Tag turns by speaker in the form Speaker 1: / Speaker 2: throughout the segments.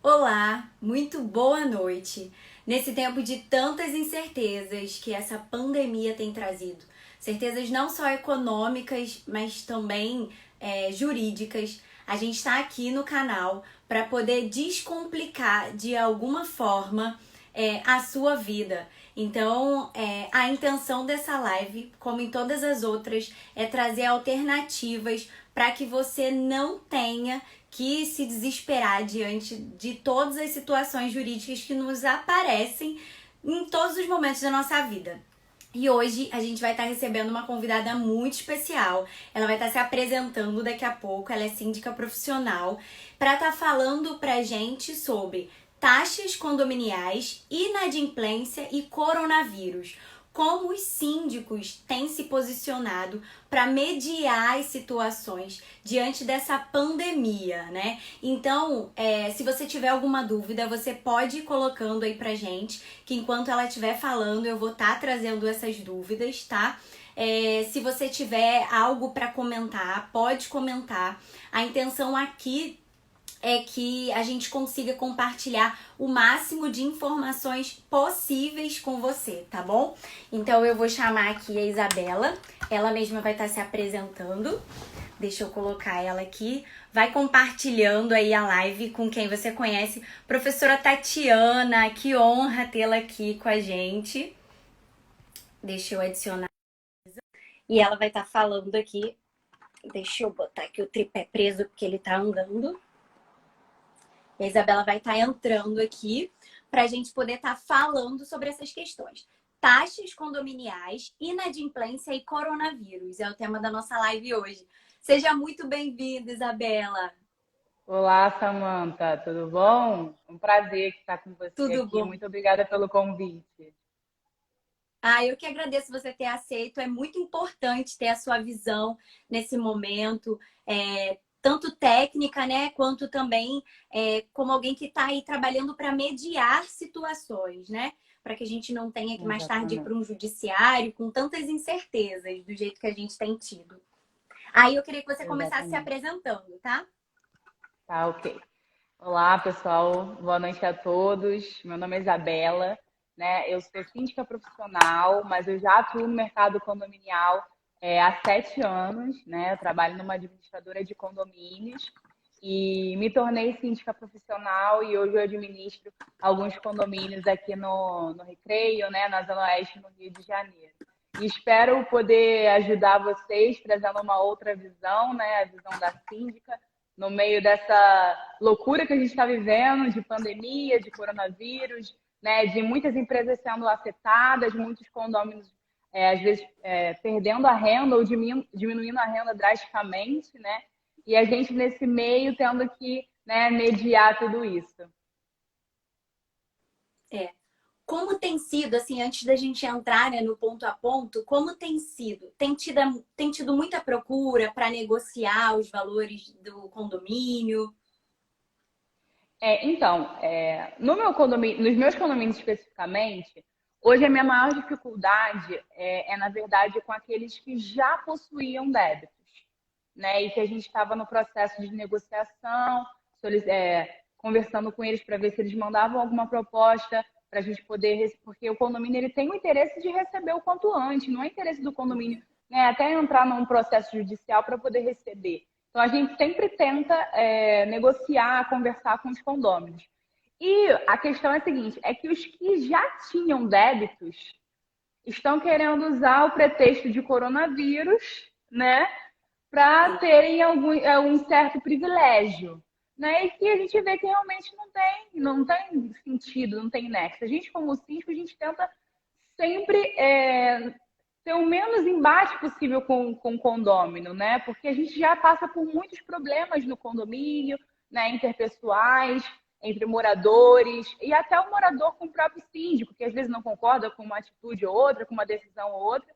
Speaker 1: Olá, muito boa noite. Nesse tempo de tantas incertezas que essa pandemia tem trazido, certezas não só econômicas, mas também jurídicas, a gente está aqui no canal para poder descomplicar de alguma forma a sua vida. Então, a intenção dessa live, como em todas as outras, é trazer alternativas para que você não tenha que se desesperar diante de todas as situações jurídicas que nos aparecem em todos os momentos da nossa vida. E hoje a gente vai estar recebendo uma convidada muito especial. Ela vai estar se apresentando daqui a pouco. Ela é síndica profissional para estar falando pra gente sobre taxas condominiais, inadimplência e coronavírus. Como os síndicos têm se posicionado para mediar as situações diante dessa pandemia, né? Então, se você tiver alguma dúvida, você pode ir colocando aí pra gente, que enquanto ela estiver falando, eu vou estar trazendo essas dúvidas, tá? Se você tiver algo para comentar, pode comentar. A intenção aqui é que a gente consiga compartilhar o máximo de informações possíveis com você, tá bom? Então eu vou chamar aqui a Isabela, ela mesma vai estar se apresentando. Deixa eu colocar ela aqui. Vai compartilhando aí a live com quem você conhece. Professora Tatiana, que honra tê-la aqui com a gente. Deixa eu adicionar. E ela vai estar falando aqui. Deixa eu botar aqui o tripé preso porque ele tá andando. E a Isabela vai estar entrando aqui para a gente poder estar falando sobre essas questões. Taxas condominiais, inadimplência e coronavírus é o tema da nossa live hoje. Seja muito bem-vinda, Isabela.
Speaker 2: Olá, Samanta, tudo bom? Um prazer estar com você
Speaker 1: Tudo
Speaker 2: aqui.
Speaker 1: bom?
Speaker 2: Muito obrigada pelo convite.
Speaker 1: Eu que agradeço você ter aceito. É muito importante ter a sua visão nesse momento, tanto técnica, né, quanto também como alguém que está aí trabalhando para mediar situações, né? Para que a gente não tenha que mais tarde ir para
Speaker 2: Exatamente.
Speaker 1: um judiciário com tantas incertezas do jeito que a gente tem tido. Aí eu queria que você começasse se
Speaker 2: Exatamente.
Speaker 1: apresentando, tá?
Speaker 2: Tá, ok. Olá, pessoal. Boa noite a todos. Meu nome é Isabela, né? Eu sou síndica profissional, mas eu já atuo no mercado condominial há 7 anos, né? Eu trabalho numa administradora de condomínios e me tornei síndica profissional e hoje eu administro alguns condomínios aqui no Recreio, né? Na Zona Oeste, no Rio de Janeiro. E espero poder ajudar vocês trazendo uma outra visão, né? A visão da síndica no meio dessa loucura que a gente está vivendo, de pandemia, de coronavírus, né, de muitas empresas sendo afetadas, muitos condôminos, às vezes, perdendo a renda ou diminuindo a renda drasticamente, né? E a gente, nesse meio, tendo que, né, mediar tudo isso.
Speaker 1: É. Como tem sido, assim, antes da gente entrar, né, no ponto a ponto, como tem sido? Tem tido muita procura para negociar os valores do condomínio?
Speaker 2: No meu condomínio, nos meus condomínios especificamente, hoje a minha maior dificuldade na verdade, com aqueles que já possuíam débitos, né? E que a gente estava no processo de negociação, conversando com eles para ver se eles mandavam alguma proposta para a gente poder, porque o condomínio ele tem o interesse de receber o quanto antes, não é interesse do condomínio, né? Até entrar num processo judicial para poder receber. Então a gente sempre tenta negociar, conversar com os condôminos. E a questão é a seguinte: é que os que já tinham débitos estão querendo usar o pretexto de coronavírus, né, para
Speaker 1: Sim.
Speaker 2: terem um certo privilégio, né? E que a gente vê que realmente não tem sentido, não tem nexo. A gente, como síndico, a gente tenta sempre ter o menos embate possível com o condômino, né? Porque a gente já passa por muitos problemas no condomínio, né? Interpessoais, entre moradores e até o morador com o próprio síndico, que às vezes não concorda com uma atitude ou outra, com uma decisão ou outra,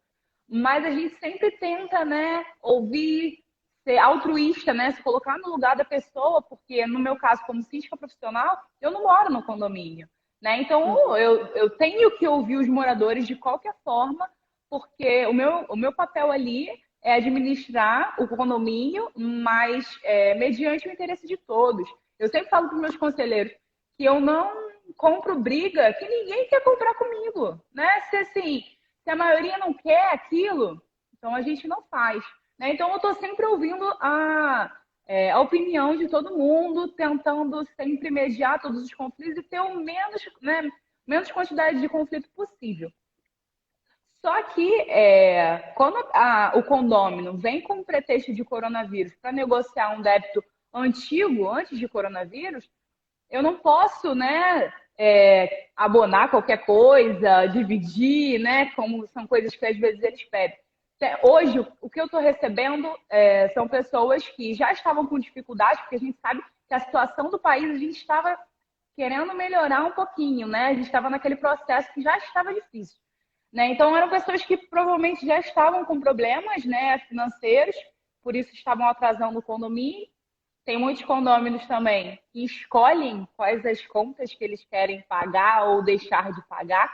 Speaker 2: mas a gente sempre tenta, né, ouvir, ser altruísta, né, se colocar no lugar da pessoa, porque no meu caso, como síndica profissional, eu não moro no condomínio, né? Então eu tenho que ouvir os moradores de qualquer forma, porque o meu papel ali é administrar o condomínio, mas mediante o interesse de todos. Eu sempre falo para os meus conselheiros, que eu não compro briga que ninguém quer comprar comigo, né? Se assim, se a maioria não quer aquilo, então a gente não faz, né? Então eu estou sempre ouvindo a opinião de todo mundo, tentando sempre mediar todos os conflitos e ter o menos, né, menos quantidade de conflito possível. Só que quando o condômino vem com o pretexto de coronavírus para negociar um débito antigo, antes de coronavírus, eu não posso, né, abonar qualquer coisa, dividir, né, como são coisas que às vezes eles pedem. Hoje, o que eu estou recebendo são pessoas que já estavam com dificuldade, porque a gente sabe que a situação do país, a gente estava querendo melhorar um pouquinho, né? A gente estava naquele processo que já estava difícil, né? Então, eram pessoas que provavelmente já estavam com problemas, né, financeiros, por isso estavam atrasando o condomínio. Tem muitos condôminos também que escolhem quais as contas que eles querem pagar ou deixar de pagar,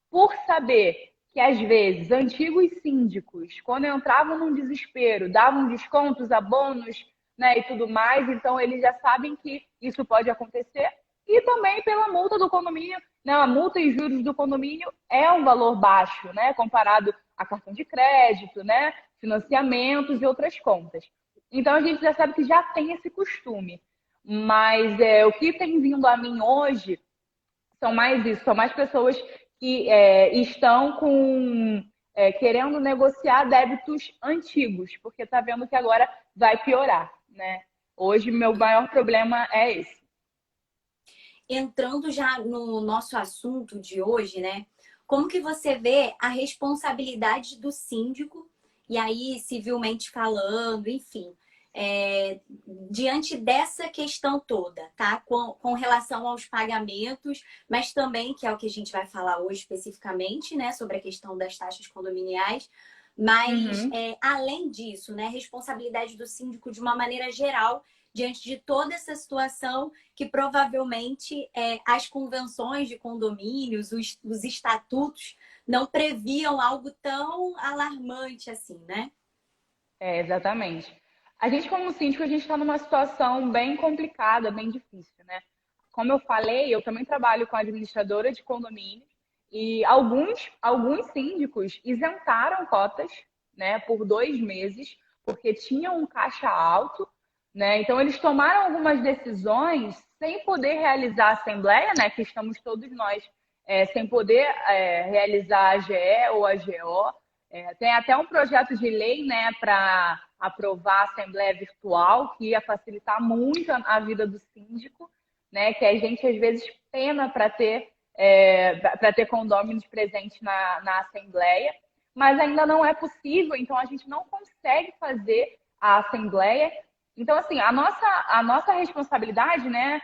Speaker 2: por saber que, às vezes, antigos síndicos, quando entravam num desespero, davam descontos, abonos, né, e tudo mais, então eles já sabem que isso pode acontecer. E também pela multa do condomínio, né, a multa e juros do condomínio é um valor baixo, né, comparado a cartão de crédito, né, financiamentos e outras contas. Então a gente já sabe que já tem esse costume. Mas o que tem vindo a mim hoje são mais isso, são mais pessoas que estão querendo negociar débitos antigos, porque está vendo que agora vai piorar, né? Hoje, meu maior problema é esse.
Speaker 1: Entrando já no nosso assunto de hoje, né? Como que você vê a responsabilidade do síndico, e aí civilmente falando, enfim, diante dessa questão toda, tá? Com relação aos pagamentos, mas também, que é o que a gente vai falar hoje especificamente, né? Sobre a questão das taxas condominiais. Mas, além disso, né? Responsabilidade do síndico de uma maneira geral, diante de toda essa situação que provavelmente as convenções de condomínios, os estatutos, não previam algo tão alarmante assim, né?
Speaker 2: Exatamente. A gente, como síndico, a gente está numa situação bem complicada, bem difícil, né? Como eu falei, eu também trabalho com administradora de condomínio e alguns síndicos isentaram cotas, né, por 2 meses, porque tinham um caixa alto, né? Então, eles tomaram algumas decisões sem poder realizar a assembleia, né, que estamos todos nós sem poder realizar a AGE ou a GO. Tem até um projeto de lei, né, para aprovar a assembleia virtual, que ia facilitar muito a vida do síndico, né, que a gente às vezes pena para ter condôminos presentes na assembleia, mas ainda não é possível, então a gente não consegue fazer a assembleia. Então, assim, a nossa responsabilidade, né,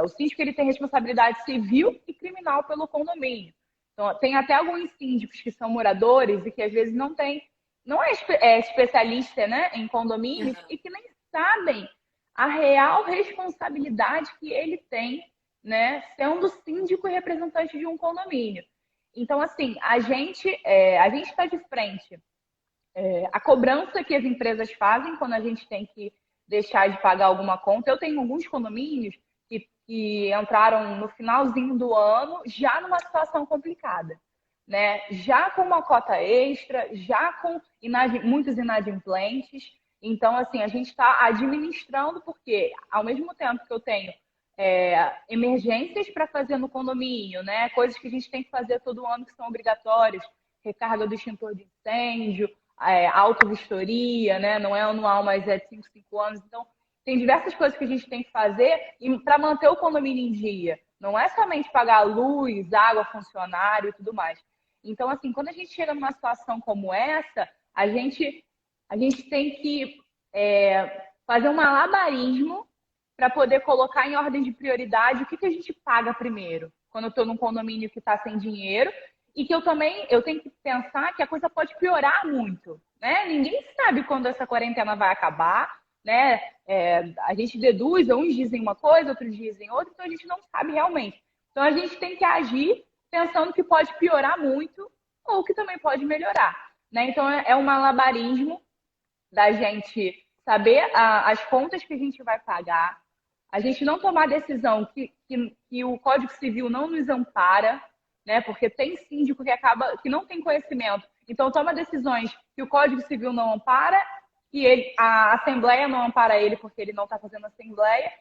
Speaker 2: o síndico ele tem responsabilidade civil e criminal pelo condomínio. Então, tem até alguns síndicos que são moradores e que às vezes não é especialista, né, em condomínios e que nem sabem a real responsabilidade que ele tem, né, sendo síndico e representante de um condomínio. Então, assim, a gente está de frente à cobrança que as empresas fazem quando a gente tem que deixar de pagar alguma conta. Eu tenho alguns condomínios que entraram no finalzinho do ano já numa situação complicada, né? Já com uma cota extra, já com muitos inadimplentes. Então, assim, a gente está administrando, porque ao mesmo tempo que eu tenho emergências para fazer no condomínio, né? Coisas que a gente tem que fazer todo ano que são obrigatórias, recarga do extintor de incêndio, auto-vistoria, né? Não é anual, mas é de 5 anos. Então, tem diversas coisas que a gente tem que fazer para manter o condomínio em dia. Não é somente pagar luz, água, funcionário e tudo mais. Então, assim, quando a gente chega numa situação como essa, a gente tem que fazer um malabarismo para poder colocar em ordem de prioridade o que a gente paga primeiro. Quando eu estou num condomínio que está sem dinheiro e que eu tenho que pensar que a coisa pode piorar muito, né? Ninguém sabe quando essa quarentena vai acabar, né? A gente deduz, uns dizem uma coisa, outros dizem outra, então a gente não sabe realmente. Então a gente tem que agir pensando que pode piorar muito ou que também pode melhorar, né? Então é um malabarismo da gente saber as contas que a gente vai pagar, a gente não tomar decisão que o Código Civil não nos ampara, né? Porque tem síndico que não tem conhecimento, então toma decisões que o Código Civil não ampara, a Assembleia não ampara ele porque ele não está fazendo Assembleia,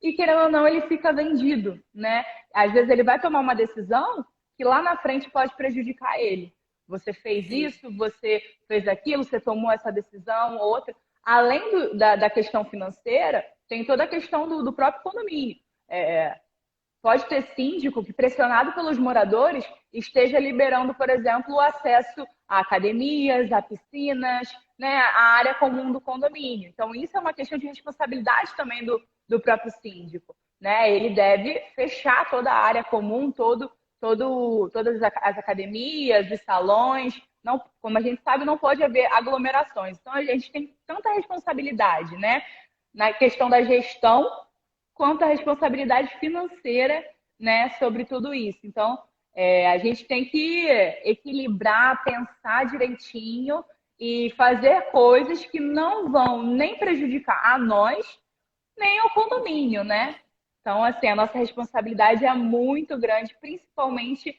Speaker 2: e querendo ou não, ele fica vendido, né? Às vezes ele vai tomar uma decisão que lá na frente pode prejudicar ele. Você fez isso, você fez aquilo, você tomou essa decisão, outra. Além da questão financeira, tem toda a questão do próprio condomínio. Pode ter síndico que, pressionado pelos moradores, esteja liberando, por exemplo, o acesso a academias, a piscinas, né, a área comum do condomínio. Então, isso é uma questão de responsabilidade também do próprio síndico. Né? Ele deve fechar toda a área comum, todas as academias, os salões. Não, como a gente sabe, não pode haver aglomerações. Então, a gente tem tanta responsabilidade, né, na questão da gestão, quanto a responsabilidade financeira, né, sobre tudo isso. Então, a gente tem que equilibrar, pensar direitinho e fazer coisas que não vão nem prejudicar a nós, nem ao condomínio, né? Então, assim, a nossa responsabilidade é muito grande, principalmente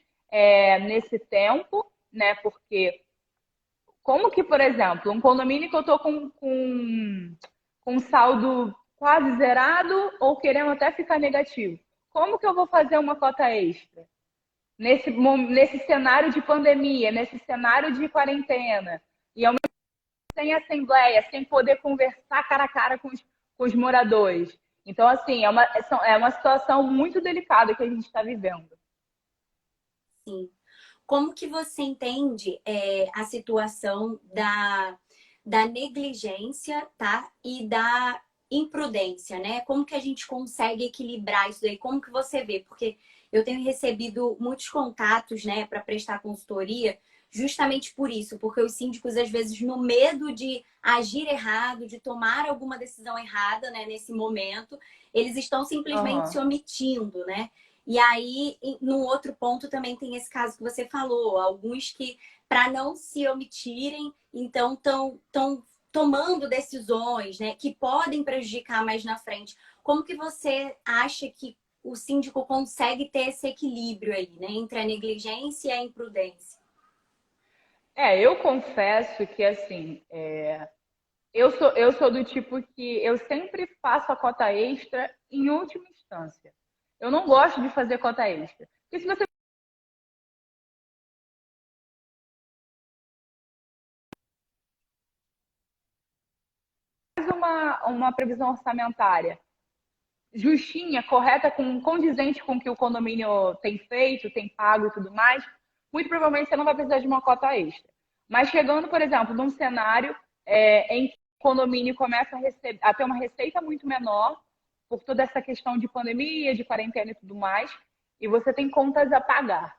Speaker 2: nesse tempo, né? Porque como que, por exemplo, um condomínio que eu estou com saldo quase zerado ou querendo até ficar negativo, como que eu vou fazer uma cota extra? Nesse cenário de pandemia, nesse cenário de quarentena, e ao mesmo tempo sem assembleia, sem poder conversar cara a cara com os moradores. Então, assim, é uma situação muito delicada que a gente está vivendo.
Speaker 1: Sim. Como que você entende a situação da negligência, tá? E da imprudência, né? Como que a gente consegue equilibrar isso daí? Como que você vê? Porque eu tenho recebido muitos contatos, né, para prestar consultoria, justamente por isso, porque os síndicos, às vezes, no medo de agir errado, de tomar alguma decisão errada, né, nesse momento, eles estão simplesmente se omitindo, né? E aí, no outro ponto, também tem esse caso que você falou, alguns que, para não se omitirem, então estão tomando decisões, né, que podem prejudicar mais na frente. Como que você acha que o síndico consegue ter esse equilíbrio aí, né, entre a negligência e a imprudência?
Speaker 2: Eu confesso que, assim, eu sou do tipo que eu sempre faço a cota extra em última instância. Eu não gosto de fazer cota extra. Porque se você faz uma previsão orçamentária justinha, correta, condizente com o que o condomínio tem feito, tem pago e tudo mais, muito provavelmente você não vai precisar de uma cota extra. Mas chegando, por exemplo, num cenário em que o condomínio começa a ter uma receita muito menor, por toda essa questão de pandemia, de quarentena e tudo mais, e você tem contas a pagar.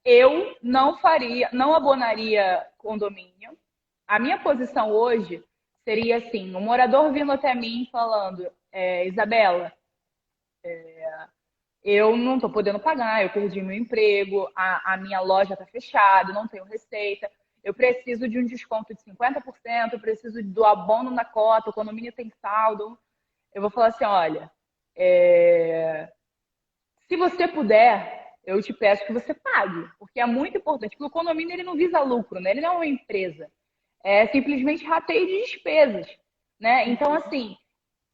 Speaker 2: Eu não abonaria condomínio. A minha posição hoje seria assim, um morador vindo até mim falando, Isabela, eu não estou podendo pagar, eu perdi meu emprego, a minha loja está fechada, não tenho receita, eu preciso de um desconto de 50%, eu preciso do abono na cota, o condomínio tem saldo. Eu vou falar assim, olha, se você puder, eu te peço que você pague, porque é muito importante, porque o condomínio ele não visa lucro, né? Ele não é uma empresa, é simplesmente rateio de despesas, né? Então, assim,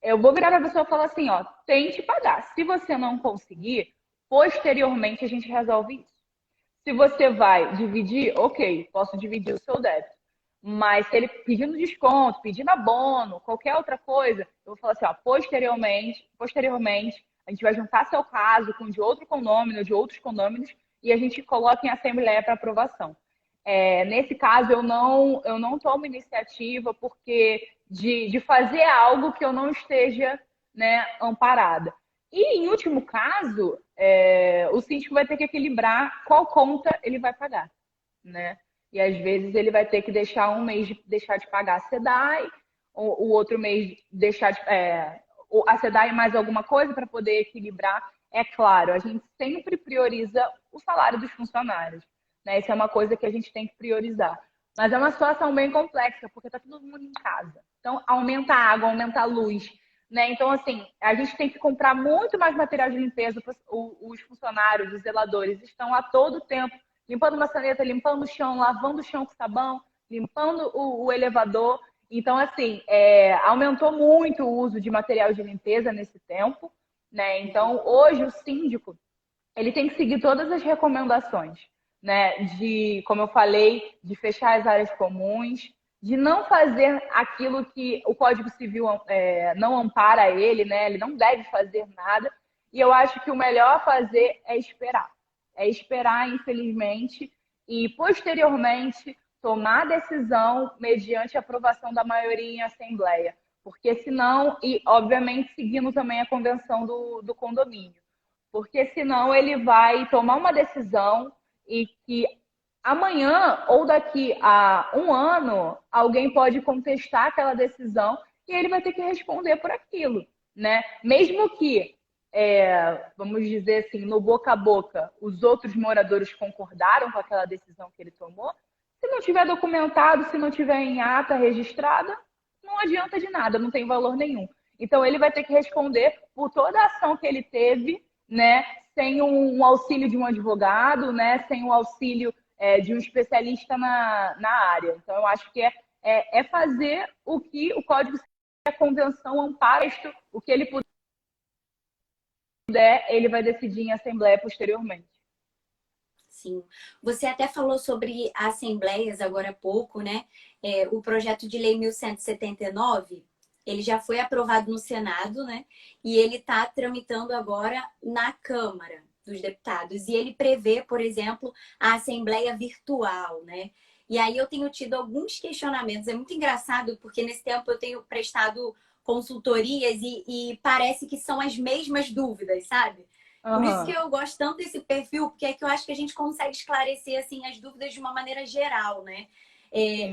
Speaker 2: eu vou virar para a pessoa e falar assim, ó, tente pagar. Se você não conseguir, posteriormente a gente resolve isso. Se você vai dividir, ok, posso dividir o seu débito. Mas se ele pedindo desconto, pedindo abono, qualquer outra coisa, eu vou falar assim, ó, posteriormente, a gente vai juntar seu caso com de outro condômino, de outros condôminos, e a gente coloca em assembleia para aprovação. Nesse caso, eu não tomo iniciativa porque de fazer algo que eu não esteja, né, amparada. E, em último caso, o síndico vai ter que equilibrar qual conta ele vai pagar, né? E, às vezes, ele vai ter que deixar um mês deixar de pagar a SEDAI, o outro mês deixar a SEDAI mais alguma coisa para poder equilibrar. É claro, a gente sempre prioriza o salário dos funcionários, né? Isso é uma coisa que a gente tem que priorizar. Mas é uma situação bem complexa, porque está todo mundo em casa. Então, aumenta a água, aumenta a luz, né? Então, assim, a gente tem que comprar muito mais material de limpeza. Os funcionários, os zeladores, estão a todo tempo limpando maçaneta, limpando o chão, lavando o chão com sabão, limpando o elevador. Então, assim, aumentou muito o uso de material de limpeza nesse tempo, né? Então, hoje o síndico ele tem que seguir todas as recomendações, né? De, como eu falei, de fechar as áreas comuns, de não fazer aquilo que o Código Civil não ampara ele, né? Ele não deve fazer nada. E eu acho que o melhor a fazer é esperar. É esperar, infelizmente, e posteriormente tomar decisão mediante a aprovação da maioria em assembleia. Porque senão, e obviamente seguindo também a convenção do condomínio. Porque senão ele vai tomar uma decisão e que amanhã ou daqui a um ano alguém pode contestar aquela decisão e ele vai ter que responder por aquilo, né? Mesmo que, vamos dizer assim, no boca a boca, os outros moradores concordaram com aquela decisão que ele tomou, se não tiver documentado, se não tiver em ata registrada, não adianta de nada, não tem valor nenhum. Então ele vai ter que responder por toda a ação que ele teve, né, sem um auxílio de um advogado, né, sem o auxílio de um especialista na área. Então, eu acho que é fazer o que o Código Civil e a Convenção ampara, o que ele puder, ele vai decidir em assembleia posteriormente.
Speaker 1: Sim. Você até falou sobre assembleias agora há pouco, né? O projeto de lei 1179, ele já foi aprovado no Senado, né? E ele está tramitando agora na Câmara dos Deputados. E ele prevê, por exemplo, a assembleia virtual, né? E aí eu tenho tido alguns questionamentos. É muito engraçado, porque nesse tempo eu tenho prestado consultorias e parece que são as mesmas dúvidas, sabe? Por isso que eu gosto tanto desse perfil, porque é que eu acho que a gente consegue esclarecer assim, as dúvidas de uma maneira geral, né?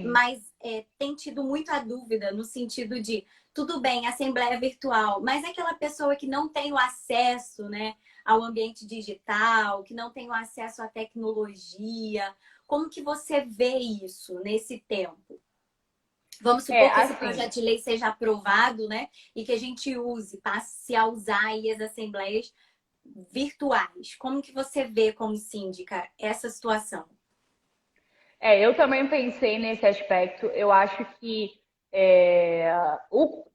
Speaker 1: Mas tem tido muito a dúvida no sentido de, tudo bem, assembleia virtual, mas é aquela pessoa que não tem o acesso, né, ao ambiente digital, que não tem o acesso à tecnologia, como que você vê isso nesse tempo? Vamos supor que esse projeto de lei seja aprovado, né, e que a gente passe a usar aí as assembleias virtuais. Como que você vê como síndica essa situação?
Speaker 2: Eu também pensei nesse aspecto. Eu acho que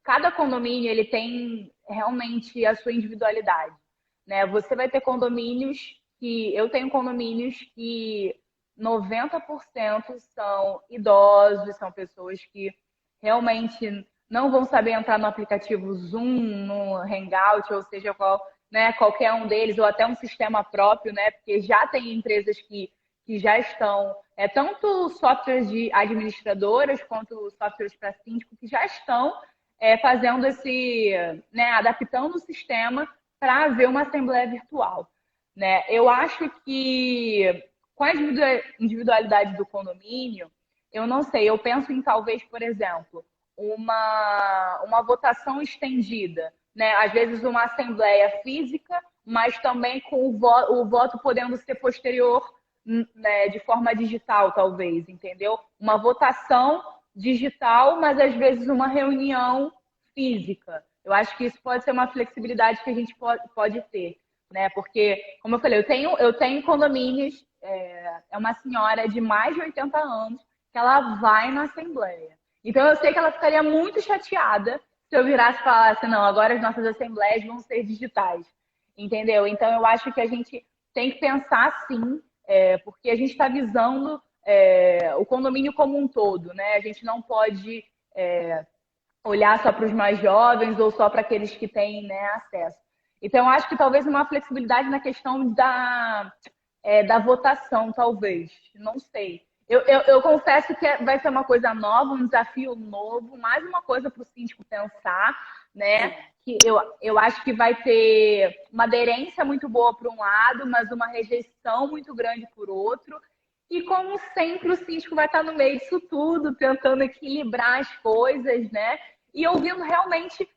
Speaker 2: cada condomínio ele tem realmente a sua individualidade, né? Você vai ter condomínios eu tenho condomínios que 90% são idosos, são pessoas que realmente não vão saber entrar no aplicativo Zoom, no Hangout, ou seja, né, qualquer um deles, ou até um sistema próprio, né? Porque já tem empresas que já estão, tanto softwares de administradoras quanto softwares para síndico, que já estão fazendo né, adaptando o sistema para haver uma assembleia virtual. Né? Eu acho que com a individualidade do condomínio, eu não sei, eu penso em talvez, por exemplo, uma votação estendida, né? Às vezes uma assembleia física, mas também com o voto podendo ser posterior, né, de forma digital, talvez, entendeu? Uma votação digital, mas às vezes uma reunião física. Eu acho que isso pode ser uma flexibilidade que a gente pode ter, né? Porque, como eu falei, eu tenho condomínios, uma senhora de mais de 80 anos que ela vai na assembleia. Então eu sei que ela ficaria muito chateada se eu virasse e falasse, não, agora as nossas assembleias vão ser digitais, entendeu? Então eu acho que a gente tem que pensar sim, porque a gente está visando o condomínio como um todo, né? A gente não pode olhar só para os mais jovens ou só para aqueles que têm, né, acesso. Então, eu acho que talvez uma flexibilidade na questão da votação, talvez. Não sei. Eu confesso que vai ser uma coisa nova, um desafio novo, mais uma coisa para o síndico pensar, né? Que eu acho que vai ter uma aderência muito boa por um lado, mas uma rejeição muito grande por outro. E como sempre, o síndico vai estar no meio disso tudo, tentando equilibrar as coisas, né? E ouvindo realmente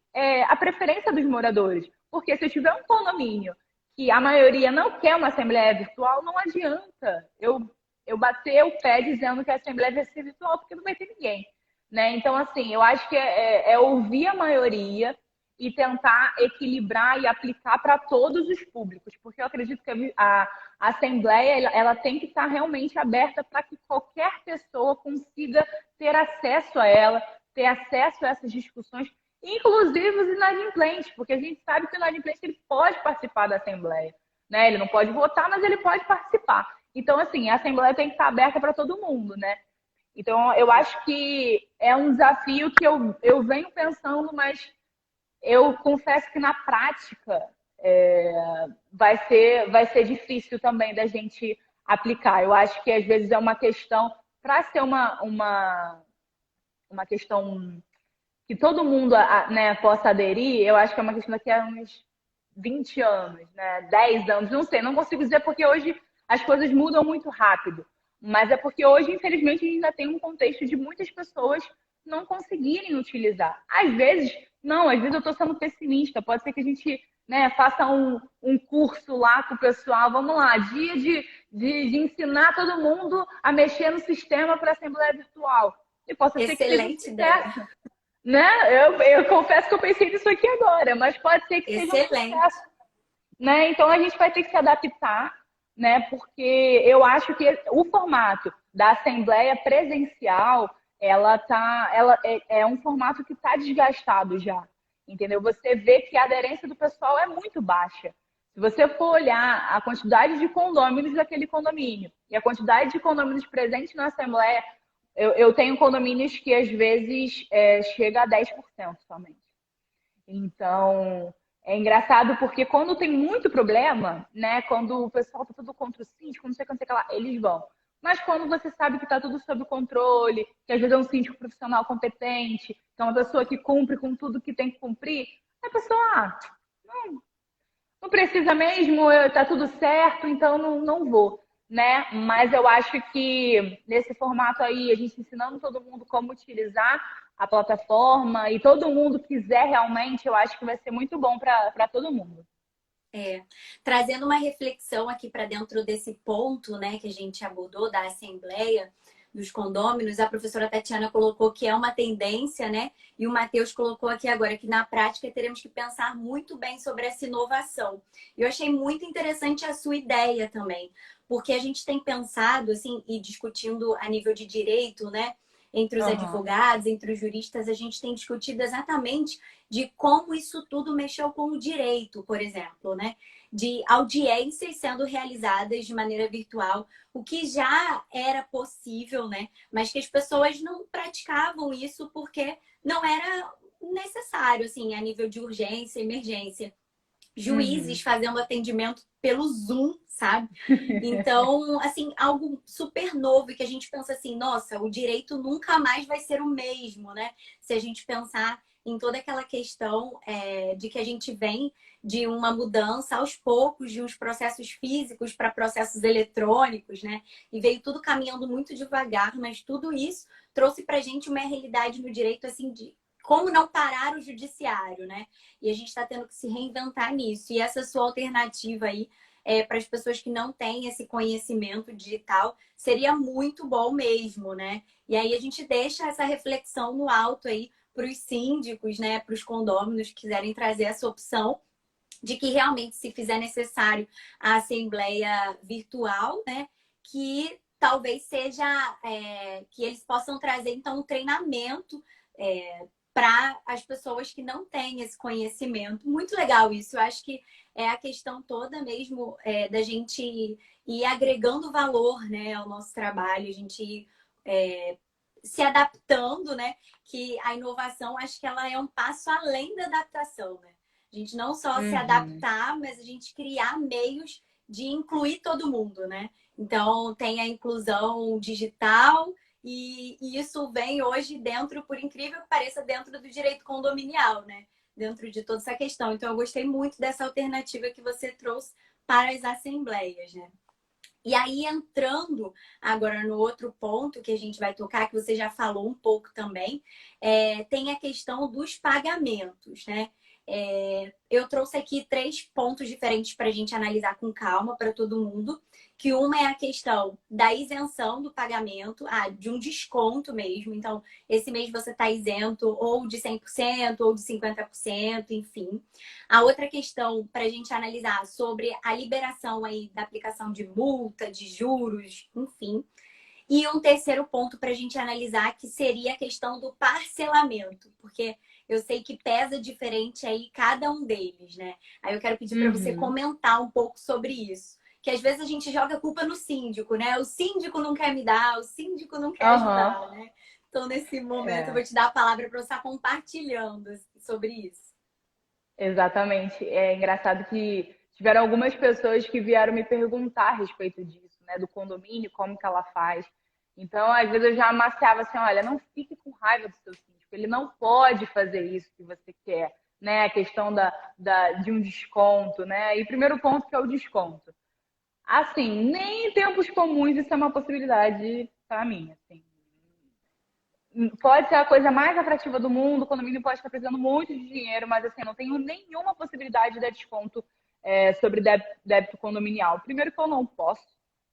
Speaker 2: a preferência dos moradores. Porque se eu tiver um condomínio que a maioria não quer uma assembleia virtual, não adianta eu bater o pé dizendo que a assembleia vai ser virtual, porque não vai ter ninguém. Né? Então, assim, eu acho que é ouvir a maioria e tentar equilibrar e aplicar para todos os públicos, porque eu acredito que a Assembleia ela tem que estar realmente aberta para que qualquer pessoa consiga ter acesso a ela, ter acesso a essas discussões, inclusive os inadimplentes, porque a gente sabe que o inadimplente ele pode participar da Assembleia, né? Ele não pode votar, mas ele pode participar. Então, assim, a Assembleia tem que estar aberta para todo mundo, né? Então, eu acho que é um desafio que eu venho pensando, mas eu confesso que na prática vai ser difícil também da gente aplicar. Eu acho que às vezes é uma questão, para ser uma questão que todo mundo, né, possa aderir, eu acho que é uma questão daqui a uns 20 anos, né, 10 anos, não sei, não consigo dizer porque hoje as coisas mudam muito rápido. Mas é porque hoje, infelizmente, a gente ainda tem um contexto de muitas pessoas não conseguirem utilizar. Às vezes, não, às vezes eu estou sendo pessimista. Pode ser que a gente, né, faça um curso lá com o pessoal. Vamos lá, dia de ensinar todo mundo a mexer no sistema para a Assembleia Virtual. E possa ser que seja um
Speaker 1: Excelente ideia.
Speaker 2: sucesso. Né? Eu confesso que eu pensei nisso aqui agora, mas pode ser que seja um
Speaker 1: Excelente.
Speaker 2: sucesso. Né? Então a gente vai ter que se adaptar, né? Porque eu acho que o formato da assembleia presencial, ela é um formato que está desgastado já, entendeu? Você vê que a aderência do pessoal é muito baixa. Se você for olhar a quantidade de condôminos daquele condomínio e a quantidade de condôminos presentes na assembleia, eu tenho condomínios que às vezes chega a 10% somente. Então, é engraçado porque quando tem muito problema, né? Quando o pessoal tá tudo contra o síndico, não sei o que, não sei o que lá, eles vão. Mas quando você sabe que está tudo sob controle, que às vezes é um síndico profissional competente, que é uma pessoa que cumpre com tudo que tem que cumprir, a pessoa, não, não precisa mesmo, tá tudo certo, então não vou, né? Mas eu acho que nesse formato aí, a gente ensinando todo mundo como utilizar a plataforma e todo mundo quiser realmente, eu acho que vai ser muito bom para todo mundo.
Speaker 1: Trazendo uma reflexão aqui para dentro desse ponto, né, que a gente abordou da assembleia dos condôminos, a professora Tatiana colocou que é uma tendência, né? E o Matheus colocou aqui agora que na prática teremos que pensar muito bem sobre essa inovação. Eu achei muito interessante a sua ideia também, porque a gente tem pensado assim e discutindo a nível de direito, né? Entre os
Speaker 2: Uhum.
Speaker 1: advogados, entre os juristas, a gente tem discutido exatamente de como isso tudo mexeu com o direito, por exemplo, né? De audiências sendo realizadas de maneira virtual, o que já era possível, né? Mas que as pessoas não praticavam isso porque não era necessário, assim, a nível de urgência, emergência. Juízes
Speaker 2: Uhum.
Speaker 1: fazendo atendimento pelo Zoom, sabe? Então, assim, algo super novo e que a gente pensa assim, nossa, o direito nunca mais vai ser o mesmo, né? Se a gente pensar em toda aquela questão de que a gente vem de uma mudança aos poucos de uns processos físicos para processos eletrônicos, né? E veio tudo caminhando muito devagar, mas tudo isso trouxe para a gente uma realidade no direito, assim, de como não parar o judiciário, né? E a gente está tendo que se reinventar nisso. E essa sua alternativa aí para as pessoas que não têm esse conhecimento digital seria muito bom mesmo, né? E aí a gente deixa essa reflexão no alto aí para os síndicos, né? Para os condôminos que quiserem trazer essa opção de que realmente, se fizer necessário a assembleia virtual, né? Que talvez seja que eles possam trazer então um treinamento para as pessoas que não têm esse conhecimento. Muito legal isso. Eu acho que é a questão toda mesmo da gente ir agregando valor, né, ao nosso trabalho, a gente ir se adaptando, né? Que a inovação, acho que ela é um passo além da adaptação, né? A gente não só se
Speaker 2: Uhum.
Speaker 1: adaptar, mas a gente criar meios de incluir todo mundo, né? Então, tem a inclusão digital, e isso vem hoje dentro, por incrível que pareça, dentro do direito condominial, né? Dentro de toda essa questão. Então, eu gostei muito dessa alternativa que você trouxe para as assembleias, né? E aí, entrando agora no outro ponto que a gente vai tocar, que você já falou um pouco também, tem a questão dos pagamentos, né? Eu trouxe aqui 3 pontos diferentes para a gente analisar com calma para todo mundo. Que uma é a questão da isenção do pagamento, de um desconto mesmo. Então, esse mês você está isento ou de 100% ou de 50%, enfim. A outra questão para a gente analisar sobre a liberação aí da aplicação de multa, de juros, enfim. E um terceiro ponto para a gente analisar que seria a questão do parcelamento, porque eu sei que pesa diferente aí cada um deles, né? Aí eu quero pedir para você
Speaker 2: Uhum.
Speaker 1: comentar um pouco sobre isso. Que às vezes a gente joga a culpa no síndico, né? O síndico não quer me dar, o síndico não quer
Speaker 2: Aham.
Speaker 1: ajudar, né? Então, nesse momento, eu
Speaker 2: É,
Speaker 1: vou te dar a palavra para você estar compartilhando sobre isso.
Speaker 2: exatamente. É engraçado que tiveram algumas pessoas que vieram me perguntar a respeito disso, né? Do condomínio, como que ela faz. Então, às vezes eu já amaciava assim, olha, não fique com raiva do seu síndico, ele não pode fazer isso que você quer, né? A questão de um desconto, né? E primeiro ponto que é o desconto. Assim, nem em tempos comuns isso é uma possibilidade para mim, assim. Pode ser a coisa mais atrativa do mundo, o condomínio pode estar precisando muito de dinheiro, mas assim, eu não tenho nenhuma possibilidade de dar desconto sobre débito condominial. Primeiro que eu não posso,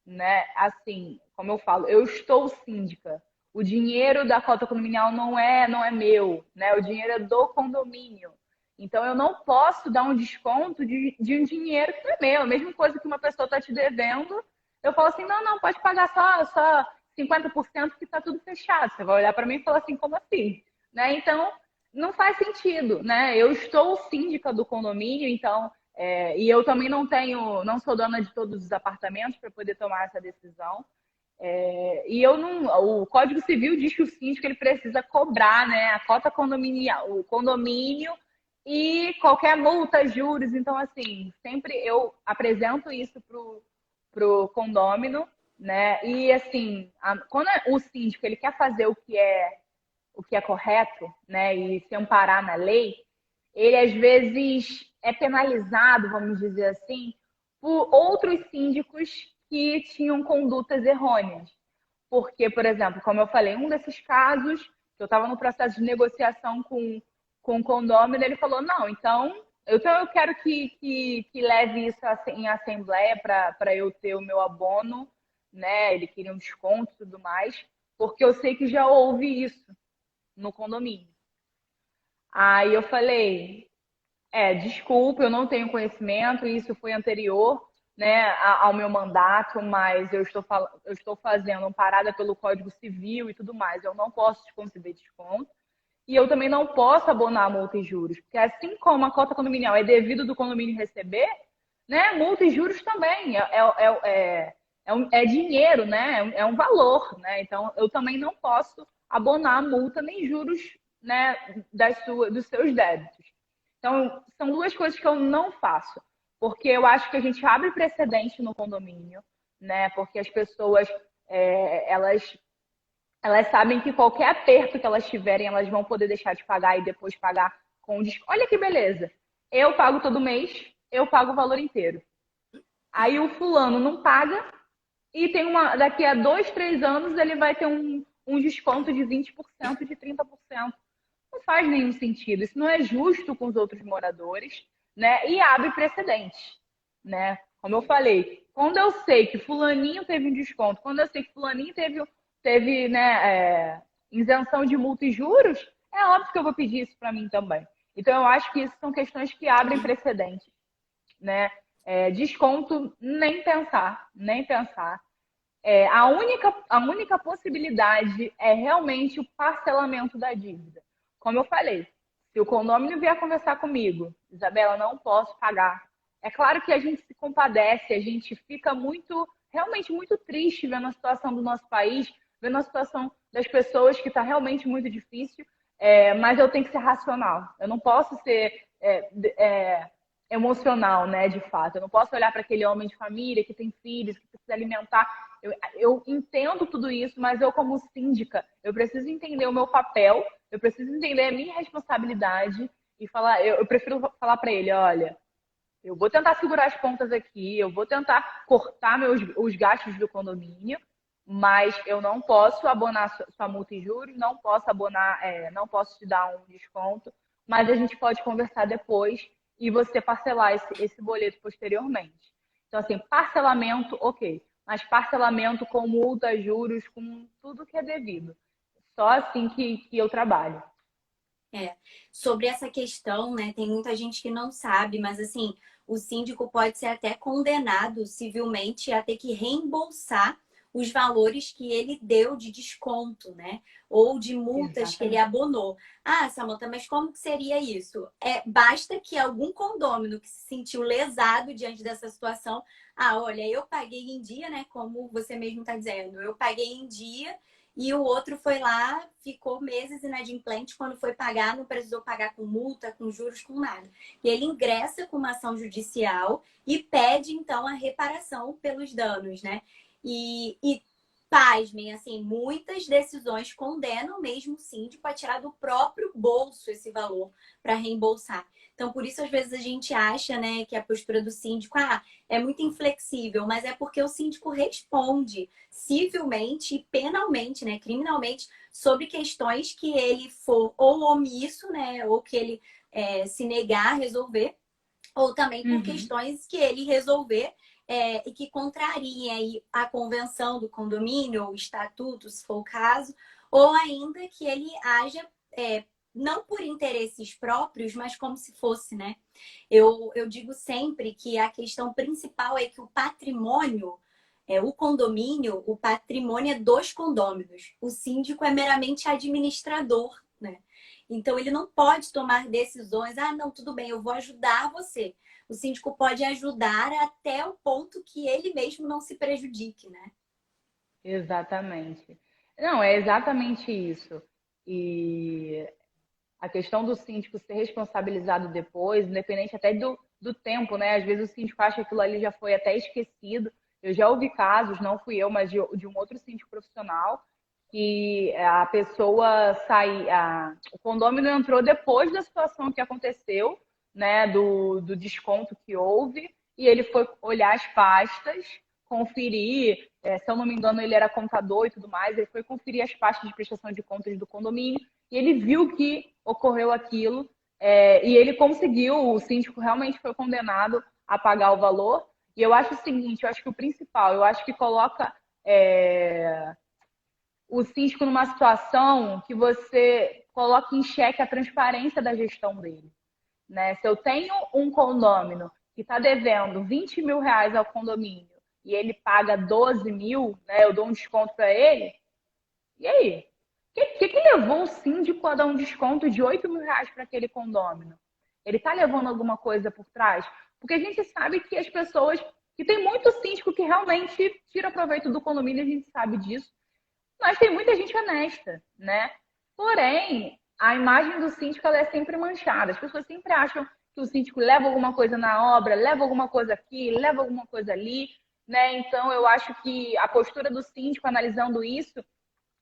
Speaker 2: né? Assim, como eu falo, eu estou síndica. O dinheiro da cota condominial não é meu, né? O dinheiro é do condomínio. Então eu não posso dar um desconto de um dinheiro que não é meu. A mesma coisa que uma pessoa está te devendo, eu falo assim, não, não, pode pagar só 50% que está tudo fechado. Você vai olhar para mim e falar assim, como assim? Né? Então, não faz sentido, né? Eu estou síndica do condomínio, então, e eu também não sou dona de todos os apartamentos para poder tomar essa decisão. E eu não, o Código Civil diz que o síndico ele precisa cobrar, né, a cota condominial, o condomínio e qualquer multa, juros. Então, assim, sempre eu apresento isso pro condômino, né? E assim, quando o síndico ele quer fazer o que é correto, né, e se amparar na lei, ele às vezes é penalizado, vamos dizer assim, por outros síndicos que tinham condutas errôneas. Porque, por exemplo, como eu falei, um desses casos, que eu estava no processo de negociação com o condômino, ele falou, não, então eu quero que leve isso em assembleia para eu ter o meu abono, né? Ele queria um desconto e tudo mais, porque eu sei que já houve isso no condomínio. Aí eu falei, desculpa, eu não tenho conhecimento, isso foi anterior, né, ao meu mandato, mas eu estou fazendo parada pelo Código Civil e tudo mais. Eu não posso te conceder desconto. E eu também não posso abonar multa e juros, porque assim como a cota condominial é devido do condomínio receber, né, multa e juros também é dinheiro, né, é um valor, né? Então eu também não posso abonar multa nem juros, né, dos seus débitos. Então são duas coisas que eu não faço, porque eu acho que a gente abre precedente no condomínio, né? Porque as pessoas elas sabem que qualquer aperto que elas tiverem, elas vão poder deixar de pagar e depois pagar com desconto. Olha que beleza! Eu pago todo mês, eu pago o valor inteiro. Aí o fulano não paga e daqui a 2, 3 anos ele vai ter um desconto de 20%, de 30%. Não faz nenhum sentido. Isso não é justo com os outros moradores, né? E abre precedentes, né? Como eu falei, quando eu sei que fulaninho teve um desconto, quando eu sei que fulaninho teve, né, isenção de multa e juros, é óbvio que eu vou pedir isso para mim também. Então eu acho que isso são questões que abrem precedentes, né? Desconto, nem pensar, nem pensar. A única possibilidade é realmente o parcelamento da dívida. Como eu falei, se o condomínio vier conversar comigo, Isabela, não posso pagar. É claro que a gente se compadece, a gente fica realmente muito triste vendo a situação do nosso país, vendo a situação das pessoas que está realmente muito difícil, mas eu tenho que ser racional. Eu não posso ser emocional, né, de fato. Eu não posso olhar para aquele homem de família que tem filhos, que precisa alimentar. Eu entendo tudo isso, mas eu, como síndica, eu preciso entender o meu papel, eu preciso entender a minha responsabilidade e falar. Eu prefiro falar para ele, olha, eu vou tentar segurar as pontas aqui, eu vou tentar cortar os gastos do condomínio, mas eu não posso abonar sua multa e juros, não posso abonar, não posso te dar um desconto, mas a gente pode conversar depois e você parcelar esse boleto posteriormente. Então, assim, parcelamento, ok. Mas parcelamento com multa, juros, com tudo que é devido. Só assim que eu trabalho.
Speaker 1: É, sobre essa questão, né, tem muita gente que não sabe, mas assim, o síndico pode ser até condenado civilmente a ter que reembolsar os valores que ele deu de desconto, né? Ou de multas que ele
Speaker 2: Exatamente.
Speaker 1: abonou. Ah, Samantha, mas como que seria isso? Basta que algum condômino que se sentiu lesado diante dessa situação, olha, eu paguei em dia, né? Como você mesmo está dizendo, eu paguei em dia e o outro foi lá, ficou meses inadimplente, quando foi pagar, não precisou pagar com multa, com juros, com nada. E ele ingressa com uma ação judicial e pede, então, a reparação pelos danos, né? E pasmem, assim, muitas decisões condenam mesmo o síndico a tirar do próprio bolso esse valor para reembolsar. Então, por isso, às vezes, a gente acha, né, que a postura do síndico, é muito inflexível, mas é porque o síndico responde civilmente e penalmente, né, criminalmente, sobre questões que ele for ou omisso, né, ou que ele se negar a resolver, ou também por
Speaker 2: Uhum.
Speaker 1: questões que ele resolver e que contrariem aí a convenção do condomínio, ou o estatuto, se for o caso, ou ainda que ele haja não por interesses próprios, mas como se fosse, né? Eu digo sempre que a questão principal é que o patrimônio, o condomínio, o patrimônio é dos condôminos. O síndico é meramente administrador, né? Então ele não pode tomar decisões, não, tudo bem, eu vou ajudar você. O síndico pode ajudar até o ponto que ele mesmo não se prejudique, né?
Speaker 2: Exatamente. Não, é exatamente isso. E a questão do síndico ser responsabilizado depois, independente até do tempo, né? Às vezes o síndico acha que aquilo ali já foi até esquecido. Eu já ouvi casos, não fui eu, mas de um outro síndico profissional, que a pessoa o condômino entrou depois da situação que aconteceu, né? Do desconto que houve, e ele foi olhar as pastas, conferir, se eu não me engano, ele era contador e tudo mais, ele foi conferir as pastas de prestação de contas do condomínio e ele viu que ocorreu aquilo e ele conseguiu, o síndico realmente foi condenado a pagar o valor. E eu acho o seguinte, eu acho que o principal, eu acho que coloca o síndico numa situação que você coloca em xeque a transparência da gestão dele. Né? Se eu tenho um condômino que está devendo 20 mil reais ao condomínio e ele paga 12 mil, né, eu dou um desconto para ele, e aí? O que levou o síndico a dar um desconto de 8 mil reais para aquele condômino? Ele está levando alguma coisa por trás? Porque a gente sabe que as pessoas. Que tem muito síndico que realmente tira proveito do condomínio, a gente sabe disso. Mas tem muita gente honesta, né? Porém, a imagem do síndico ela é sempre manchada. As pessoas sempre acham que o síndico leva alguma coisa na obra, leva alguma coisa aqui, leva alguma coisa ali, né? Então, eu acho que a postura do síndico analisando isso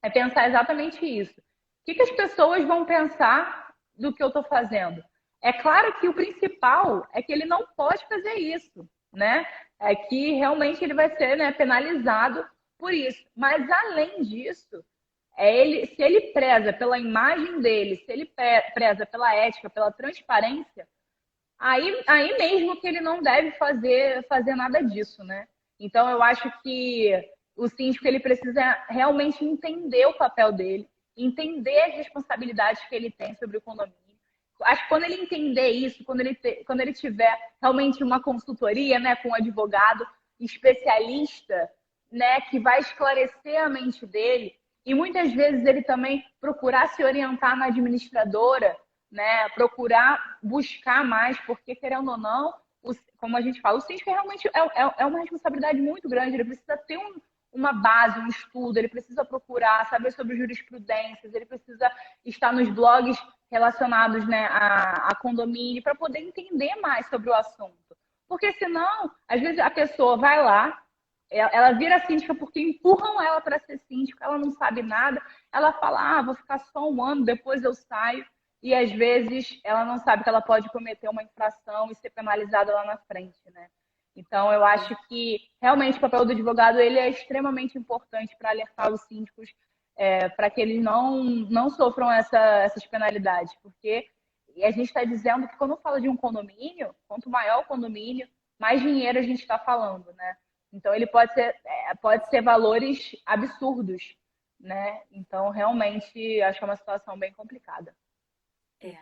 Speaker 2: é pensar exatamente isso. O que as pessoas vão pensar do que eu estou fazendo? É claro que o principal é que ele não pode fazer isso, né? É que realmente ele vai ser, né, penalizado por isso. Mas além disso, se ele preza pela imagem dele, se ele preza pela ética, pela transparência, aí mesmo que ele não deve fazer nada disso, né? Então eu acho que o síndico ele precisa realmente entender o papel dele, entender as responsabilidades que ele tem sobre o condomínio. Acho que quando ele entender isso, quando ele tiver realmente uma consultoria, né, com um advogado especialista, né, que vai esclarecer a mente dele, e muitas vezes ele também procurar se orientar na administradora, né, procurar buscar mais, porque querendo ou não, como a gente fala, o síndico realmente é uma responsabilidade muito grande, ele precisa ter uma base, um estudo, ele precisa procurar saber sobre jurisprudências, ele precisa estar nos blogs relacionados, né, a condomínio para poder entender mais sobre o assunto. Porque senão, às vezes a pessoa vai lá, ela vira síndica porque empurram ela para ser síndica, ela não sabe nada, ela fala, vou ficar só um ano, depois eu saio, e às vezes ela não sabe que ela pode cometer uma infração e ser penalizada lá na frente, né? Então, eu acho que realmente o papel do advogado ele é extremamente importante para alertar os síndicos para que eles não sofram essas penalidades, porque E a gente está dizendo que quando fala de um condomínio, quanto maior o condomínio, mais dinheiro a gente está falando, né? Então ele pode ser valores absurdos, né? Então realmente acho que é uma situação bem complicada.
Speaker 1: É.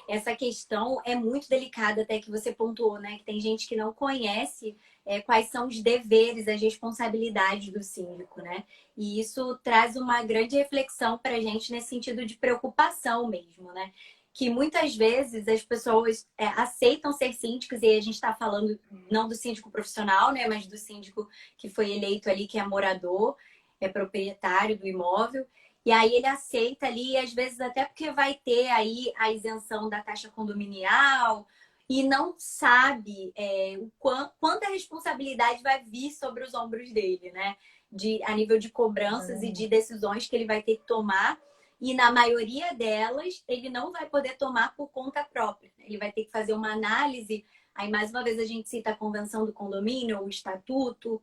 Speaker 1: Essa questão é muito delicada, até que você pontuou, né? Que tem gente que não conhece quais são os deveres, as responsabilidades do síndico, né? E isso traz uma grande reflexão para a gente nesse sentido de preocupação mesmo, né? Que muitas vezes as pessoas aceitam ser síndicos, e a gente está falando não do síndico profissional, né? Mas do síndico que foi eleito ali, que é morador, é proprietário do imóvel. E aí ele aceita ali, às vezes até porque vai ter aí a isenção da taxa condominial e não sabe quanta responsabilidade vai vir sobre os ombros dele, né? A nível de cobranças e de decisões que ele vai ter que tomar. E na maioria delas, ele não vai poder tomar por conta própria. Ele vai ter que fazer uma análise. Aí, mais uma vez, a gente cita a Convenção do Condomínio, o Estatuto,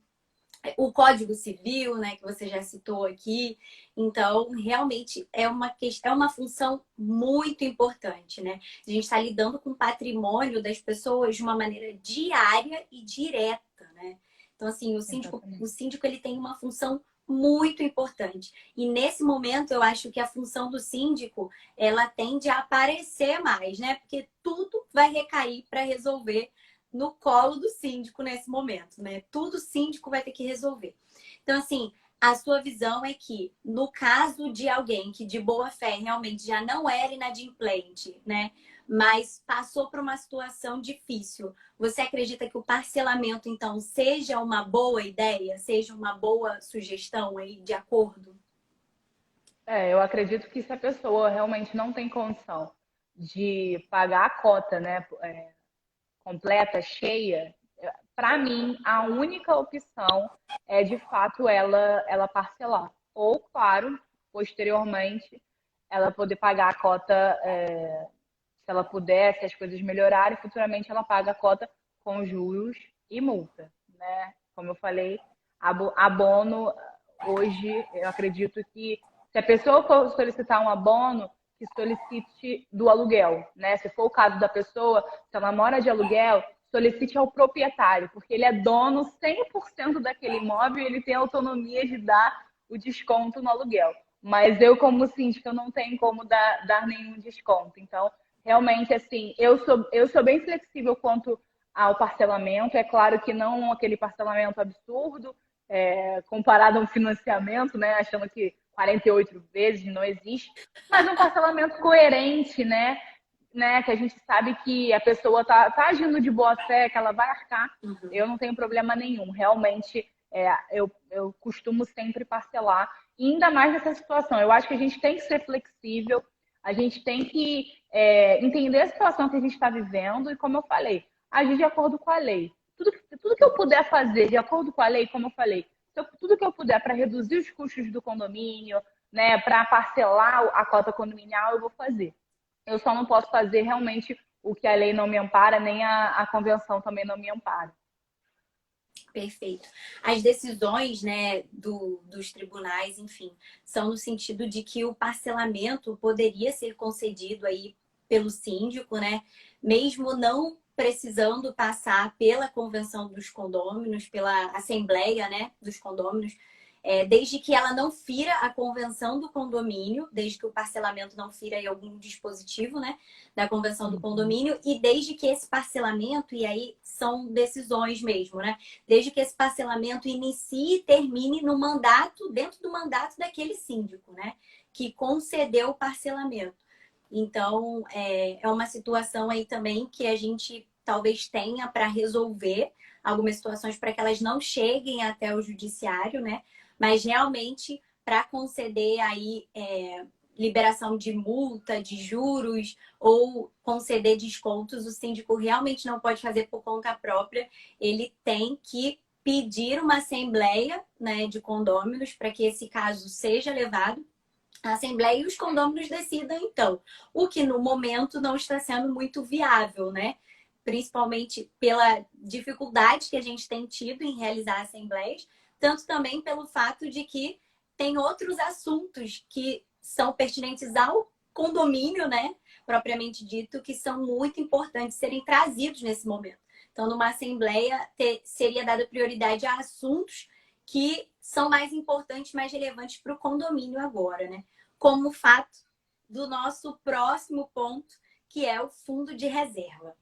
Speaker 1: o Código Civil, né, que você já citou aqui. Então, realmente é uma função muito importante, né? A gente está lidando com o patrimônio das pessoas de uma maneira diária e direta, né? Então, assim, o síndico ele tem uma função muito importante. E nesse momento, eu acho que a função do síndico, ela tende a aparecer mais, né? Porque tudo vai recair para resolver no colo do síndico nesse momento, né? Tudo o síndico vai ter que resolver. Então, assim, a sua visão é que, no caso de alguém que de boa fé realmente já não era inadimplente, né? Mas passou por uma situação difícil, você acredita que o parcelamento, então, seja uma boa ideia, seja uma boa sugestão aí de acordo?
Speaker 2: Eu acredito que se a pessoa realmente não tem condição de pagar a cota, né, completa, cheia, para mim, a única opção é, de fato, ela parcelar. Ou, claro, posteriormente, ela poder pagar a cota, se ela puder, se as coisas melhorarem, futuramente ela paga a cota com juros e multa, né? Como eu falei, abono, hoje, eu acredito que se a pessoa for solicitar um abono, que solicite do aluguel, né? Se for o caso da pessoa, se ela mora de aluguel, solicite ao proprietário, porque ele é dono 100% daquele imóvel e ele tem autonomia de dar o desconto no aluguel. Mas eu, como síndica, não tenho como dar nenhum desconto. Então, realmente, assim, eu sou bem flexível quanto ao parcelamento. É claro que não aquele parcelamento absurdo, comparado a um financiamento, né? Achando que 48 vezes não existe, mas um parcelamento coerente, né? Que a gente sabe que a pessoa tá agindo de boa fé, que ela vai arcar.
Speaker 1: Uhum.
Speaker 2: Eu não tenho problema nenhum. Realmente, eu costumo sempre parcelar, e ainda mais nessa situação. Eu acho que a gente tem que ser flexível, a gente tem que entender a situação que a gente está vivendo e, como eu falei, agir de acordo com a lei. Tudo que eu puder fazer de acordo com a lei, como eu falei, tudo que eu puder para reduzir os custos do condomínio, né, para parcelar a cota condominial, eu vou fazer. Eu só não posso fazer realmente o que a lei não me ampara, nem a convenção também não me ampara.
Speaker 1: Perfeito. As decisões, né, dos tribunais, enfim, são no sentido de que o parcelamento poderia ser concedido aí pelo síndico, né, mesmo não precisando passar pela convenção dos condôminos, pela assembleia, né, dos condôminos, desde que ela não fira a convenção do condomínio, desde que o parcelamento não fira aí algum dispositivo, né, da convenção do condomínio, e desde que esse parcelamento, e aí são decisões mesmo, né, desde que esse parcelamento inicie e termine no mandato, dentro do mandato daquele síndico, né, que concedeu o parcelamento. Então, é uma situação aí também que a gente talvez tenha para resolver algumas situações para que elas não cheguem até o judiciário, né? Mas realmente para conceder aí liberação de multa, de juros ou conceder descontos, o síndico realmente não pode fazer por conta própria. Ele tem que pedir uma assembleia, né, de condôminos para que esse caso seja levado à assembleia e os condôminos decidam então. O que no momento não está sendo muito viável, né? Principalmente pela dificuldade que a gente tem tido em realizar assembleias, tanto também pelo fato de que tem outros assuntos que são pertinentes ao condomínio, né? propriamente dito, que são muito importantes serem trazidos nesse momento. Então, numa assembleia, seria dada prioridade a assuntos que são mais importantes, mais relevantes para o condomínio agora, né? Como o fato do nosso próximo ponto, que é o fundo de reserva.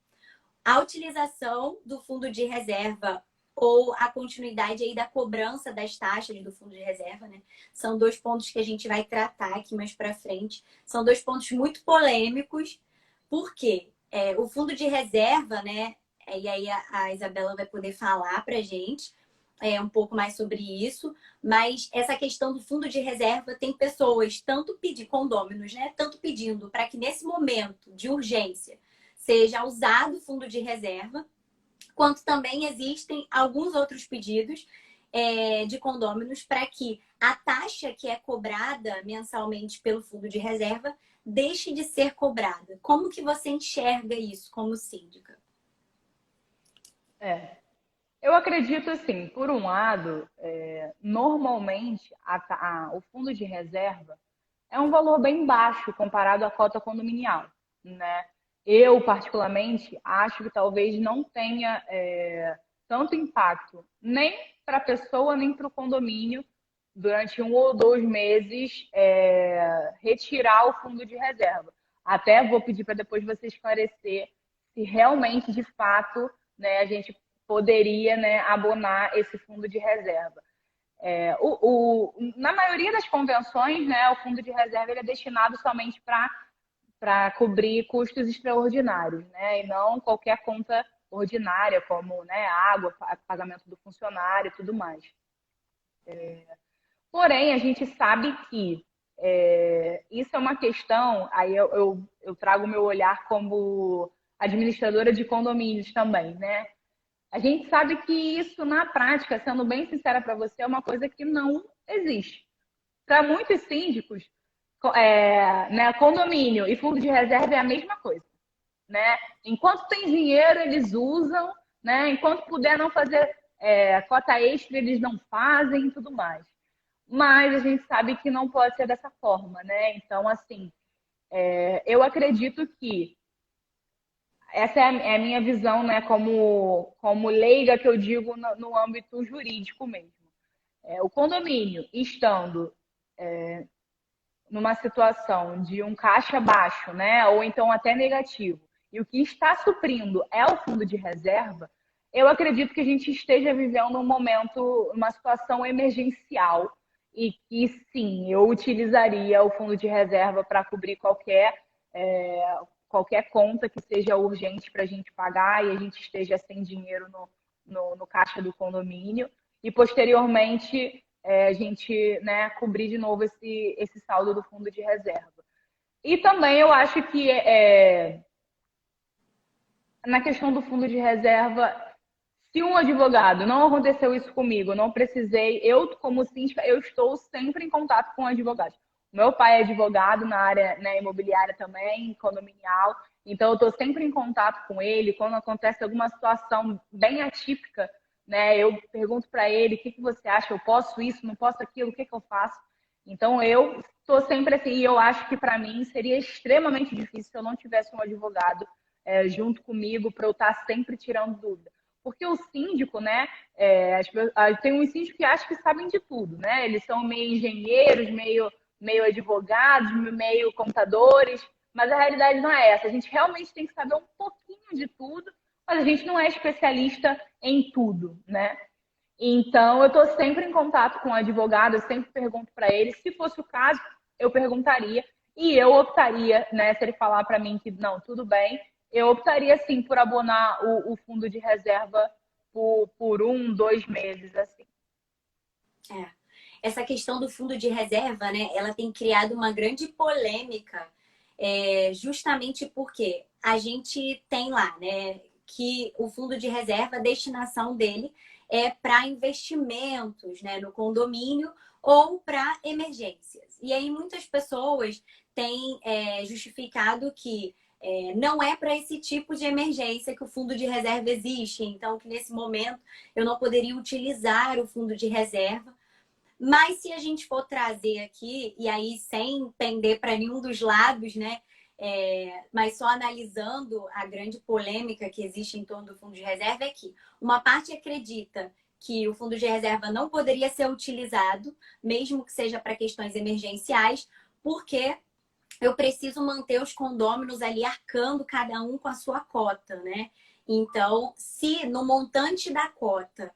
Speaker 1: A utilização do fundo de reserva ou a continuidade aí da cobrança das taxas do fundo de reserva, né? São dois pontos que a gente vai tratar aqui mais para frente. São dois pontos muito polêmicos, porque o fundo de reserva, né? E aí a Isabela vai poder falar para a gente um pouco mais sobre isso, mas essa questão do fundo de reserva tem pessoas tanto pedindo condôminos, né? Tanto pedindo para que nesse momento de urgência seja usado o fundo de reserva, quanto também existem alguns outros pedidos de condôminos para que a taxa que é cobrada mensalmente pelo fundo de reserva deixe de ser cobrada. Como que você enxerga isso como síndica?
Speaker 2: Eu acredito assim, por um lado, normalmente o fundo de reserva é um valor bem baixo comparado à cota condominial, né? Eu, particularmente, acho que talvez não tenha tanto impacto nem para a pessoa nem para o condomínio durante 1 ou 2 meses retirar o fundo de reserva. Até vou pedir para depois você esclarecer se realmente, de fato, né, a gente poderia, né, abonar esse fundo de reserva. Na maioria das convenções, né, o fundo de reserva ele é destinado somente para cobrir custos extraordinários, né, e não qualquer conta ordinária, como, né, água, pagamento do funcionário e tudo mais. Porém, a gente sabe que isso é uma questão, aí eu trago o meu olhar como administradora de condomínios também, né? A gente sabe que isso, na prática, sendo bem sincera para você, é uma coisa que não existe. Para muitos síndicos, né, condomínio e fundo de reserva é a mesma coisa, né? Enquanto tem dinheiro, eles usam, né? Enquanto puder não fazer cota extra, eles não fazem e tudo mais. Mas a gente sabe que não pode ser dessa forma, né? Então, assim, eu acredito que essa é a minha visão, né, como leiga que eu digo no âmbito jurídico mesmo. O condomínio estando numa situação de um caixa baixo, né, ou então até negativo, e o que está suprindo é o fundo de reserva, eu acredito que a gente esteja vivendo um momento, uma situação emergencial e que sim, eu utilizaria o fundo de reserva para cobrir qualquer conta que seja urgente para a gente pagar e a gente esteja sem dinheiro no caixa do condomínio. E posteriormente a gente, né, cobrir de novo esse saldo do fundo de reserva. E também eu acho que na questão do fundo de reserva, se um advogado, não aconteceu isso comigo, não precisei, eu como síndica, eu estou sempre em contato com advogados. Meu pai é advogado na área, né, imobiliária também, condominial, então eu estou sempre em contato com ele. Quando acontece alguma situação bem atípica, né, eu pergunto para ele: o que você acha? Eu posso isso? Não posso aquilo? O que eu faço? Então eu estou sempre assim, e eu acho que para mim seria extremamente difícil se eu não tivesse um advogado junto comigo para eu estar sempre tirando dúvida. Porque o síndico, né, tem um síndico que acha que sabem de tudo, né? Eles são meio engenheiros, meio advogados, meio contadores, mas a realidade não é essa. A gente realmente tem que saber um pouquinho de tudo, mas a gente não é especialista em tudo, né? Então, eu estou sempre em contato com o advogado, eu sempre pergunto para ele. Se fosse o caso, eu perguntaria e eu optaria, né, se ele falar para mim que não, tudo bem, eu optaria sim por abonar o fundo de reserva por 1, 2 meses, assim.
Speaker 1: Essa questão do fundo de reserva, né, ela tem criado uma grande polêmica, justamente porque a gente tem lá, né, que o fundo de reserva, a destinação dele é para investimentos, né, no condomínio ou para emergências. E aí muitas pessoas têm justificado que não é para esse tipo de emergência que o fundo de reserva existe. Então, que nesse momento eu não poderia utilizar o fundo de reserva. Mas se a gente for trazer aqui, e aí sem pender para nenhum dos lados, né? mas só analisando a grande polêmica que existe em torno do fundo de reserva é que uma parte acredita que o fundo de reserva não poderia ser utilizado, mesmo que seja para questões emergenciais, porque eu preciso manter os condôminos ali arcando cada um com a sua cota, né? Então, se no montante da cota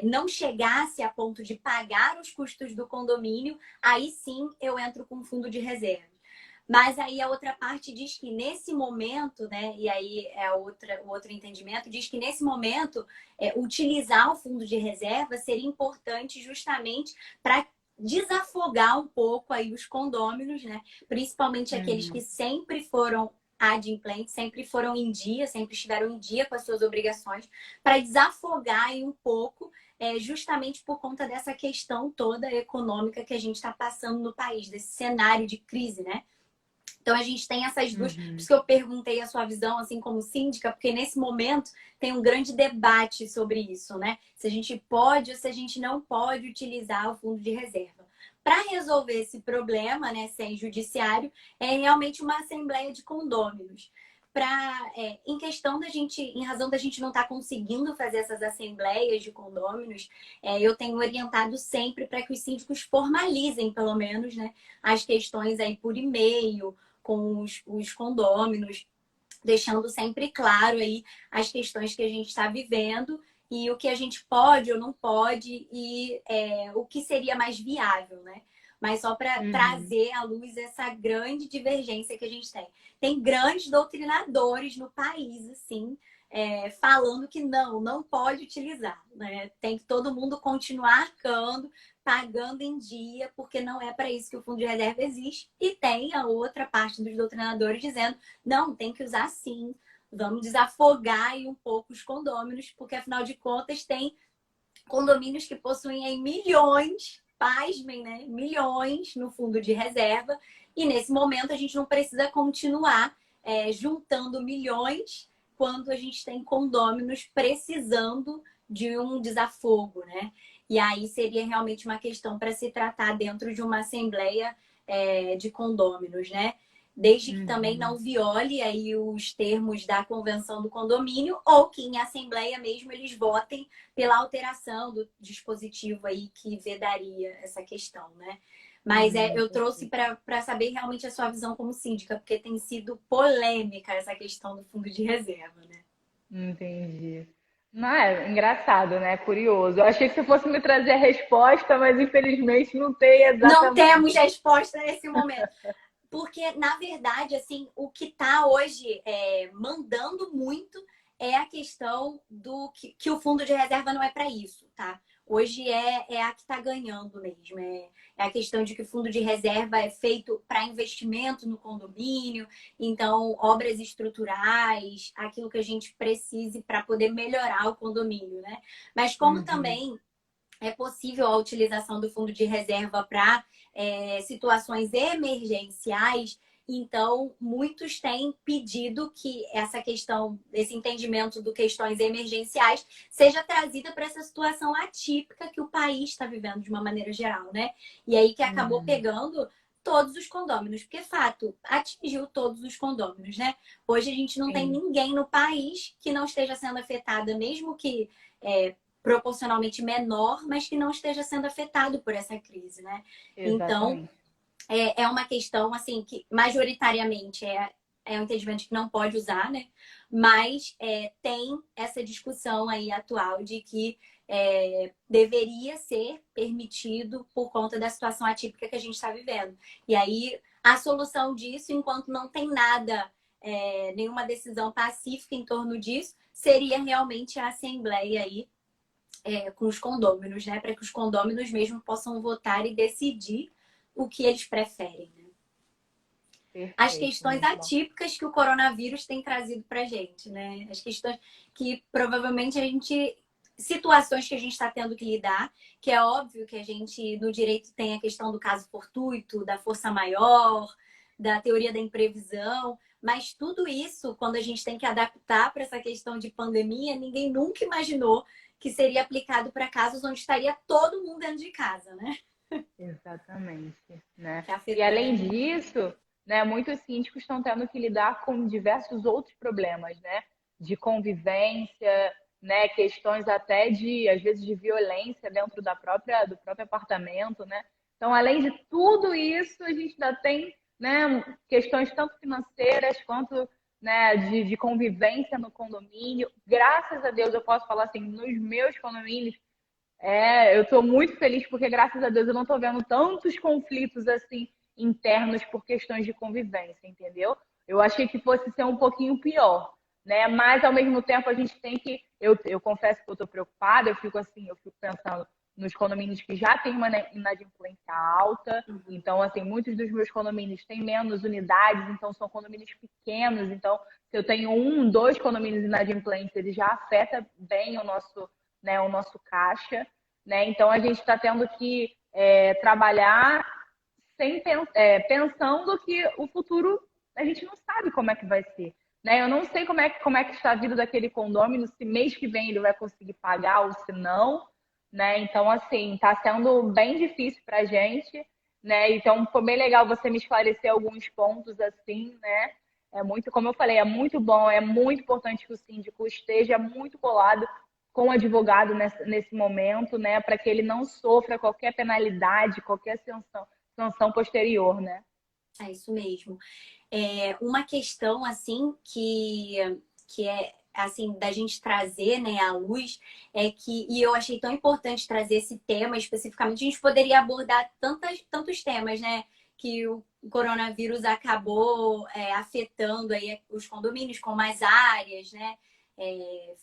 Speaker 1: não chegasse a ponto de pagar os custos do condomínio, aí sim eu entro com fundo de reserva. Mas aí a outra parte diz que nesse momento, né? E aí o outro entendimento diz que nesse momento utilizar o fundo de reserva seria importante justamente para desafogar um pouco aí os condôminos, né? Principalmente aqueles que sempre foram adimplentes, sempre foram em dia, sempre estiveram em dia com as suas obrigações, para desafogar aí um pouco, justamente por conta dessa questão toda econômica que a gente está passando no país, desse cenário de crise, né? Então, a gente tem essas duas. Por isso que eu perguntei a sua visão, assim, como síndica, porque nesse momento tem um grande debate sobre isso, né? Se a gente pode ou se a gente não pode utilizar o fundo de reserva. Para resolver esse problema, né, sem judiciário, é realmente uma assembleia de condôminos. Em questão da gente, em razão da gente não estar conseguindo fazer essas assembleias de condôminos, eu tenho orientado sempre para que os síndicos formalizem, pelo menos, né, as questões aí por e-mail, com os condôminos, deixando sempre claro aí as questões que a gente está vivendo e o que a gente pode ou não pode e o que seria mais viável, né? Mas só para trazer à luz essa grande divergência que a gente tem. Tem grandes doutrinadores no país, assim, falando que não pode utilizar, né? Tem que todo mundo continuar arcando, pagando em dia, porque não é para isso que o fundo de reserva existe. E tem a outra parte dos doutrinadores dizendo, não, tem que usar sim, vamos desafogar aí um pouco os condôminos, porque afinal de contas tem condomínios que possuem aí milhões, pasmem, né? Milhões no fundo de reserva. E nesse momento a gente não precisa continuar juntando milhões quando a gente tem condôminos precisando de um desafogo, né? E aí seria realmente uma questão para se tratar dentro de uma assembleia de condôminos, né? Desde que também não viole aí os termos da convenção do condomínio ou que em assembleia mesmo eles votem pela alteração do dispositivo aí que vedaria essa questão, né? Mas eu trouxe para saber realmente a sua visão como síndica, porque tem sido polêmica essa questão do fundo de reserva, né?
Speaker 2: Entendi. Não é engraçado, né? Curioso. Eu achei que você fosse me trazer a resposta, mas infelizmente não tem
Speaker 1: Não
Speaker 2: exatamente.
Speaker 1: temos resposta nesse momento. Porque, na verdade, assim, o que está hoje mandando muito é a questão do que o fundo de reserva não é para isso, tá? Hoje é a que está ganhando mesmo. É a questão de que o fundo de reserva é feito para investimento no condomínio, então, obras estruturais, aquilo que a gente precise para poder melhorar o condomínio, né? Mas como também é possível a utilização do fundo de reserva para situações emergenciais. Então, muitos têm pedido que essa questão, esse entendimento do questões emergenciais, seja trazida para essa situação atípica que o país está vivendo de uma maneira geral, né? E aí que acabou pegando todos os condôminos, porque, fato, atingiu todos os condôminos, né? Hoje a gente não tem
Speaker 2: Sim,
Speaker 1: ninguém no país que não esteja sendo afetada, mesmo que proporcionalmente menor, mas que não esteja sendo afetado por essa crise, né? Então,
Speaker 2: exatamente.
Speaker 1: é uma questão, assim, que majoritariamente é um entendimento de que não pode usar, né? Mas tem essa discussão aí atual de que deveria ser permitido por conta da situação atípica que a gente está vivendo. E aí, a solução disso, enquanto não tem nada, nenhuma decisão pacífica em torno disso, seria realmente a Assembleia aí com os condôminos, né? Para que os condôminos mesmo possam votar e decidir o que eles preferem. Né? As
Speaker 2: Perfeito,
Speaker 1: questões
Speaker 2: muito bom.
Speaker 1: atípicas que o coronavírus tem trazido para a gente, né? As questões que provavelmente a gente. Situações que a gente está tendo que lidar, que é óbvio que a gente, no direito, tem a questão do caso fortuito, da força maior, da teoria da imprevisão, mas tudo isso, quando a gente tem que adaptar para essa questão de pandemia, ninguém nunca imaginou que seria aplicado para casos onde estaria todo mundo dentro de casa, né?
Speaker 2: Exatamente, né?
Speaker 1: Que
Speaker 2: E além
Speaker 1: afetando.
Speaker 2: disso, né, muitos síndicos estão tendo que lidar com diversos outros problemas, né, de convivência, né, questões até de, às vezes, de violência dentro do próprio apartamento, né. Então, além de tudo isso, a gente ainda tem, né, questões tanto financeiras quanto, né, de convivência no condomínio. Graças a Deus, eu posso falar assim, nos meus condomínios, eu estou muito feliz porque, graças a Deus, eu não estou vendo tantos conflitos assim internos por questões de convivência, entendeu? Eu achei que fosse ser um pouquinho pior, né? Mas, ao mesmo tempo, a gente tem que... Eu confesso que eu estou preocupada, eu fico pensando nos condomínios que já têm uma inadimplência alta.
Speaker 1: Uhum.
Speaker 2: Então, assim, muitos dos meus condomínios têm menos unidades, então são condomínios pequenos. Então, se eu tenho um, dois condomínios inadimplentes, ele já afeta bem o nosso, né, o nosso caixa, né? Então a gente está tendo que trabalhar pensando que o futuro a gente não sabe como é que vai ser, né? Eu não sei como é que está a vida daquele condômino, se mês que vem ele vai conseguir pagar ou se não, né? Então assim está sendo bem difícil para a gente, né? Então foi bem legal você me esclarecer alguns pontos assim, né? É muito, como eu falei, é muito bom, é muito importante que o síndico esteja muito colado com o advogado nesse momento, né, para que ele não sofra qualquer penalidade, qualquer sanção posterior, né?
Speaker 1: É isso mesmo. Uma questão assim que é assim da gente trazer, né, à luz é que, e eu achei tão importante trazer esse tema especificamente. A gente poderia abordar tantos temas, né, que o coronavírus acabou afetando aí os condomínios com mais áreas, né,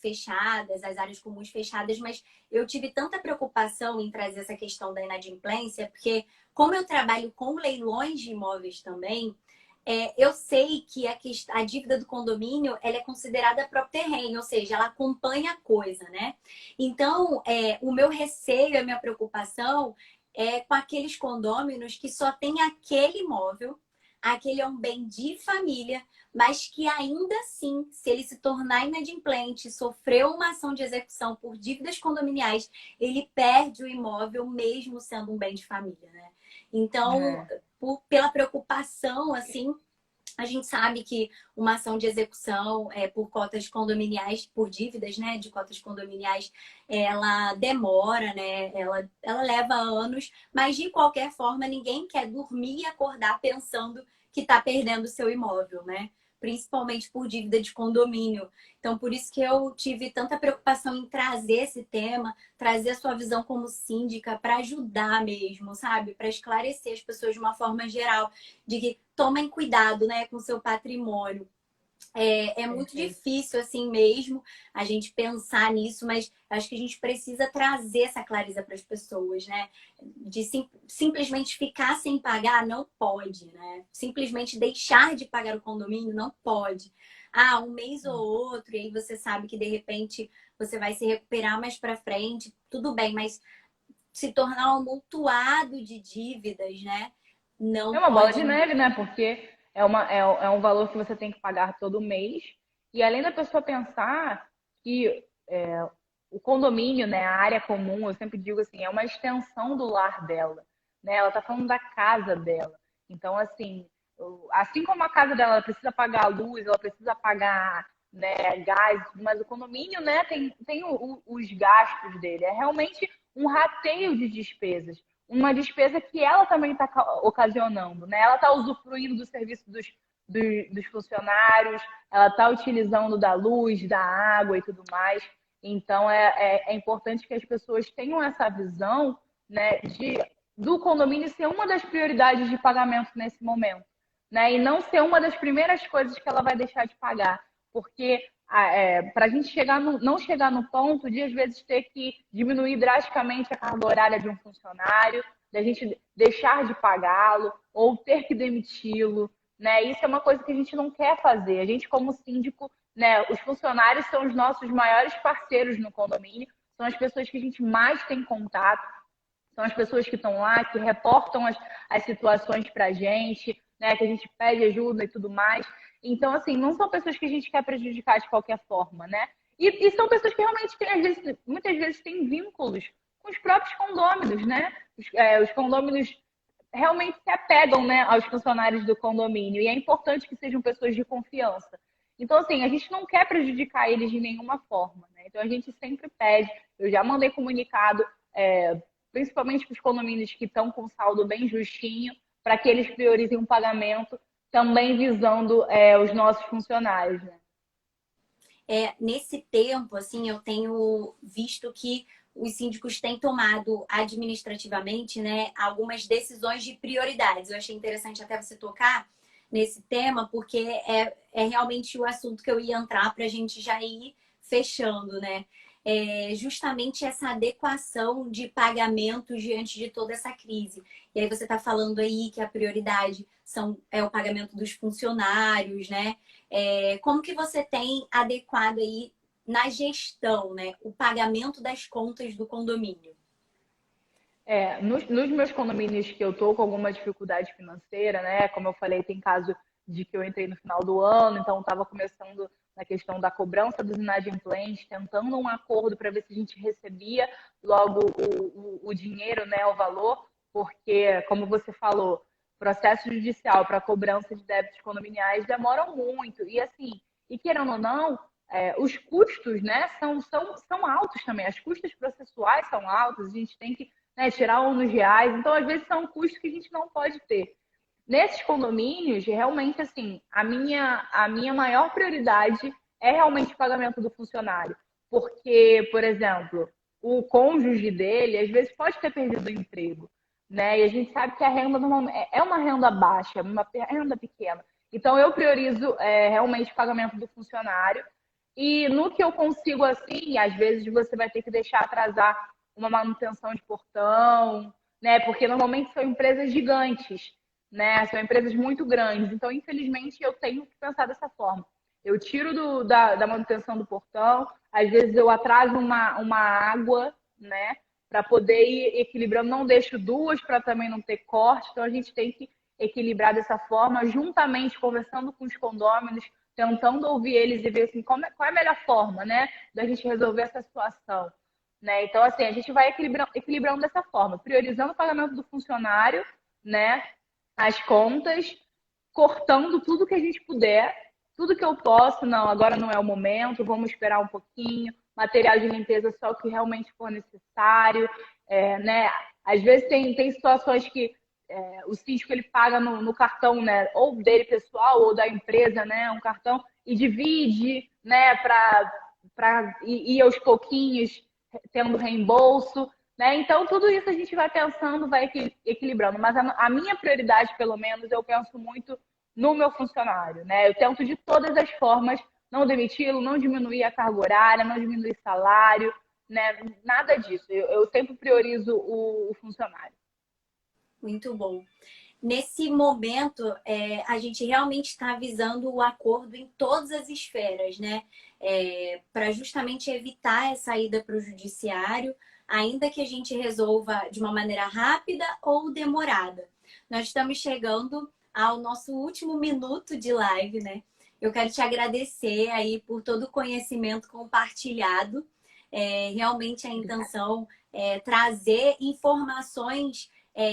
Speaker 1: fechadas, as áreas comuns fechadas, mas eu tive tanta preocupação em trazer essa questão da inadimplência, porque como eu trabalho com leilões de imóveis também, eu sei que a dívida do condomínio ela é considerada próprio terreno, ou seja, ela acompanha a coisa, né? Então, o meu receio, a minha preocupação é com aqueles condôminos que só tem aquele imóvel, aquele é um bem de família, mas que ainda assim, se ele se tornar inadimplente, sofreu uma ação de execução por dívidas condominiais, ele perde o imóvel mesmo sendo um bem de família, né? Então,
Speaker 2: É,
Speaker 1: pela preocupação, assim, a gente sabe que uma ação de execução por cotas condominiais, por dívidas, né, de cotas condominiais, ela demora, né, ela leva anos, mas de qualquer forma ninguém quer dormir e acordar pensando que está perdendo o seu imóvel, né? Principalmente por dívida de condomínio. Então, por isso que eu tive tanta preocupação em trazer esse tema, trazer a sua visão como síndica para ajudar mesmo, sabe? Para esclarecer as pessoas de uma forma geral, de que tomem cuidado, né, com o seu patrimônio. É muito
Speaker 2: perfeito.
Speaker 1: difícil assim mesmo a gente pensar nisso, mas acho que a gente precisa trazer essa clareza para as pessoas, né? De simplesmente ficar sem pagar não pode, né? Simplesmente deixar de pagar o condomínio não pode. Ah, um mês ou outro, e aí você sabe que de repente você vai se recuperar mais para frente, tudo bem, mas se tornar um amontoado de dívidas, né? Não
Speaker 2: É uma bola
Speaker 1: pode
Speaker 2: de neve,
Speaker 1: mesmo.
Speaker 2: né? Porque é um valor que você tem que pagar todo mês. E além da pessoa pensar que o condomínio, né, a área comum, eu sempre digo assim, é uma extensão do lar dela, né? Ela tá falando da casa dela. Então, assim, assim como a casa dela ela precisa pagar a luz, ela precisa pagar, né, gás, mas o condomínio, né, tem os gastos dele. É realmente um rateio de despesas, uma despesa que ela também está ocasionando, né? Ela está usufruindo do serviço dos funcionários, ela está utilizando da luz, da água e tudo mais. Então, é importante que as pessoas tenham essa visão, né, do condomínio ser uma das prioridades de pagamento nesse momento, né, e não ser uma das primeiras coisas que ela vai deixar de pagar, porque para a gente não chegar no ponto de, às vezes, ter que diminuir drasticamente a carga horária de um funcionário, da gente deixar de pagá-lo ou ter que demiti-lo, né? Isso é uma coisa que a gente não quer fazer. A gente, como síndico, né, os funcionários são os nossos maiores parceiros no condomínio, são as pessoas que a gente mais tem contato, são as pessoas que estão lá, que reportam as situações para a gente, né, que a gente pede ajuda e tudo mais. Então, assim, não são pessoas que a gente quer prejudicar de qualquer forma, né? E são pessoas que realmente têm, às vezes, muitas vezes têm vínculos com os próprios condôminos, né? Os condôminos realmente se apegam, né, aos funcionários do condomínio. E é importante que sejam pessoas de confiança. Então, assim, a gente não quer prejudicar eles de nenhuma forma, né? Então, a gente sempre pede. Eu já mandei comunicado, principalmente para os condomínios que estão com saldo bem justinho, para que eles priorizem um pagamento, também visando os nossos funcionários, né?
Speaker 1: Nesse tempo, assim, eu tenho visto que os síndicos têm tomado administrativamente, né, algumas decisões de prioridades. Eu achei interessante até você tocar nesse tema, porque é realmente o assunto que eu ia entrar para a gente já ir fechando, né? Justamente essa adequação de pagamentos diante de toda essa crise. E aí você está falando aí que a prioridade é o pagamento dos funcionários, né? Como que você tem adequado aí na gestão, né, o pagamento das contas do condomínio?
Speaker 2: Nos meus condomínios que eu tô com alguma dificuldade financeira, né? Como eu falei, tem caso de que eu entrei no final do ano, então estava começando na questão da cobrança dos inadimplentes, tentando um acordo para ver se a gente recebia logo o dinheiro, né, o valor, porque, como você falou, processo judicial para cobrança de débitos condominiais demoram muito. E assim, e querendo ou não, os custos, né, são altos também. As custas processuais são altas, a gente tem que, né, tirar uns reais. Então, às vezes, são custos que a gente não pode ter. Nesses condomínios, realmente, assim, a minha maior prioridade é realmente o pagamento do funcionário. Porque, por exemplo, o cônjuge dele, às vezes, pode ter perdido o emprego, né? E a gente sabe que a renda normalmente é uma renda baixa, é uma renda pequena. Então, eu priorizo realmente o pagamento do funcionário. E no que eu consigo, assim, às vezes você vai ter que deixar atrasar uma manutenção de portão, né? Porque normalmente são empresas gigantes, né? São empresas muito grandes. Então, infelizmente, eu tenho que pensar dessa forma. Eu tiro da manutenção do portão, às vezes eu atraso uma água, né? Para poder ir equilibrando, não deixo duas para também não ter corte. Então, a gente tem que equilibrar dessa forma, juntamente conversando com os condôminos, tentando ouvir eles e ver assim, qual é a melhor forma, né, da gente resolver essa situação. Né? Então, assim, a gente vai equilibrando dessa forma, priorizando o pagamento do funcionário, né, as contas, cortando tudo que a gente puder, tudo que eu posso, não, agora não é o momento, vamos esperar um pouquinho, material de limpeza só o que realmente for necessário, né? Às vezes tem situações que o síndico ele paga no cartão, né, ou dele pessoal ou da empresa, né, um cartão e divide, né, para ir aos pouquinhos tendo reembolso, né? Então tudo isso a gente vai pensando, vai equilibrando. Mas a minha prioridade, pelo menos, eu penso muito no meu funcionário, né? Eu tento de todas as formas não demiti-lo, não diminuir a carga horária, não diminuir salário, né? Nada disso. Eu sempre priorizo o funcionário.
Speaker 1: Muito bom. Nesse momento, a gente realmente está visando o acordo em todas as esferas, né? Para justamente evitar essa ida para o judiciário, ainda que a gente resolva de uma maneira rápida ou demorada. Nós estamos chegando ao nosso último minuto de live, né? Eu quero te agradecer aí por todo o conhecimento compartilhado. Realmente a intenção é trazer informações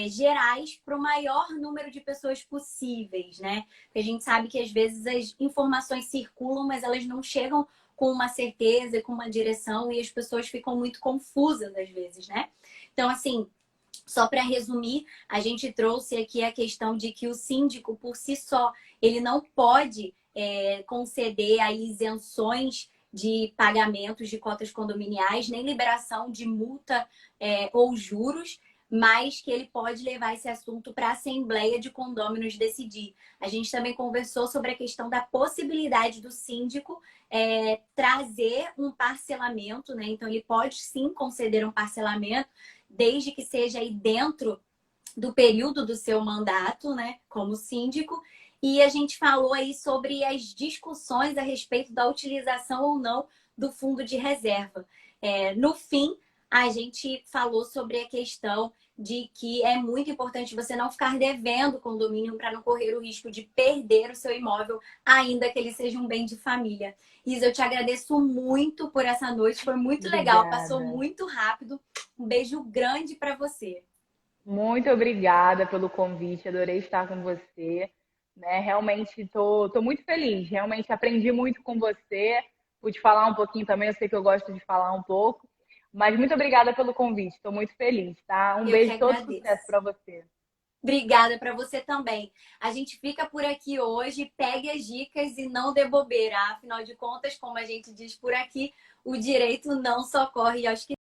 Speaker 1: gerais para o maior número de pessoas possíveis, né? Porque a gente sabe que às vezes as informações circulam, mas elas não chegam com uma certeza, com uma direção, e as pessoas ficam muito confusas às vezes, né? Então, assim, só para resumir, a gente trouxe aqui a questão de que o síndico, por si só, ele não pode conceder aí isenções de pagamentos de cotas condominiais, nem liberação de multa ou juros, mas que ele pode levar esse assunto para a Assembleia de Condôminos decidir. A gente também conversou sobre a questão da possibilidade do síndico trazer um parcelamento, né? Então, ele pode sim conceder um parcelamento, desde que seja aí dentro do período do seu mandato, né, como síndico. E a gente falou aí sobre as discussões a respeito da utilização ou não do fundo de reserva. No fim, a gente falou sobre a questão de que é muito importante você não ficar devendo o condomínio para não correr o risco de perder o seu imóvel, ainda que ele seja um bem de família. Isa, eu te agradeço muito por essa noite, foi muito legal, passou
Speaker 2: Obrigada.
Speaker 1: muito rápido. Um beijo grande para você.
Speaker 2: Muito obrigada pelo convite, adorei estar com você. Né? Realmente tô muito feliz, realmente aprendi muito com você. Pude falar um pouquinho também, eu sei que eu gosto de falar um pouco. Mas muito obrigada pelo convite, estou muito feliz, tá? Um
Speaker 1: Eu que
Speaker 2: beijo, todo sucesso
Speaker 1: agradeço.
Speaker 2: para você.
Speaker 1: Obrigada para você também. A gente fica por aqui hoje. Pegue as dicas e não dê bobeira. Afinal de contas, como a gente diz por aqui, o direito não socorre aos que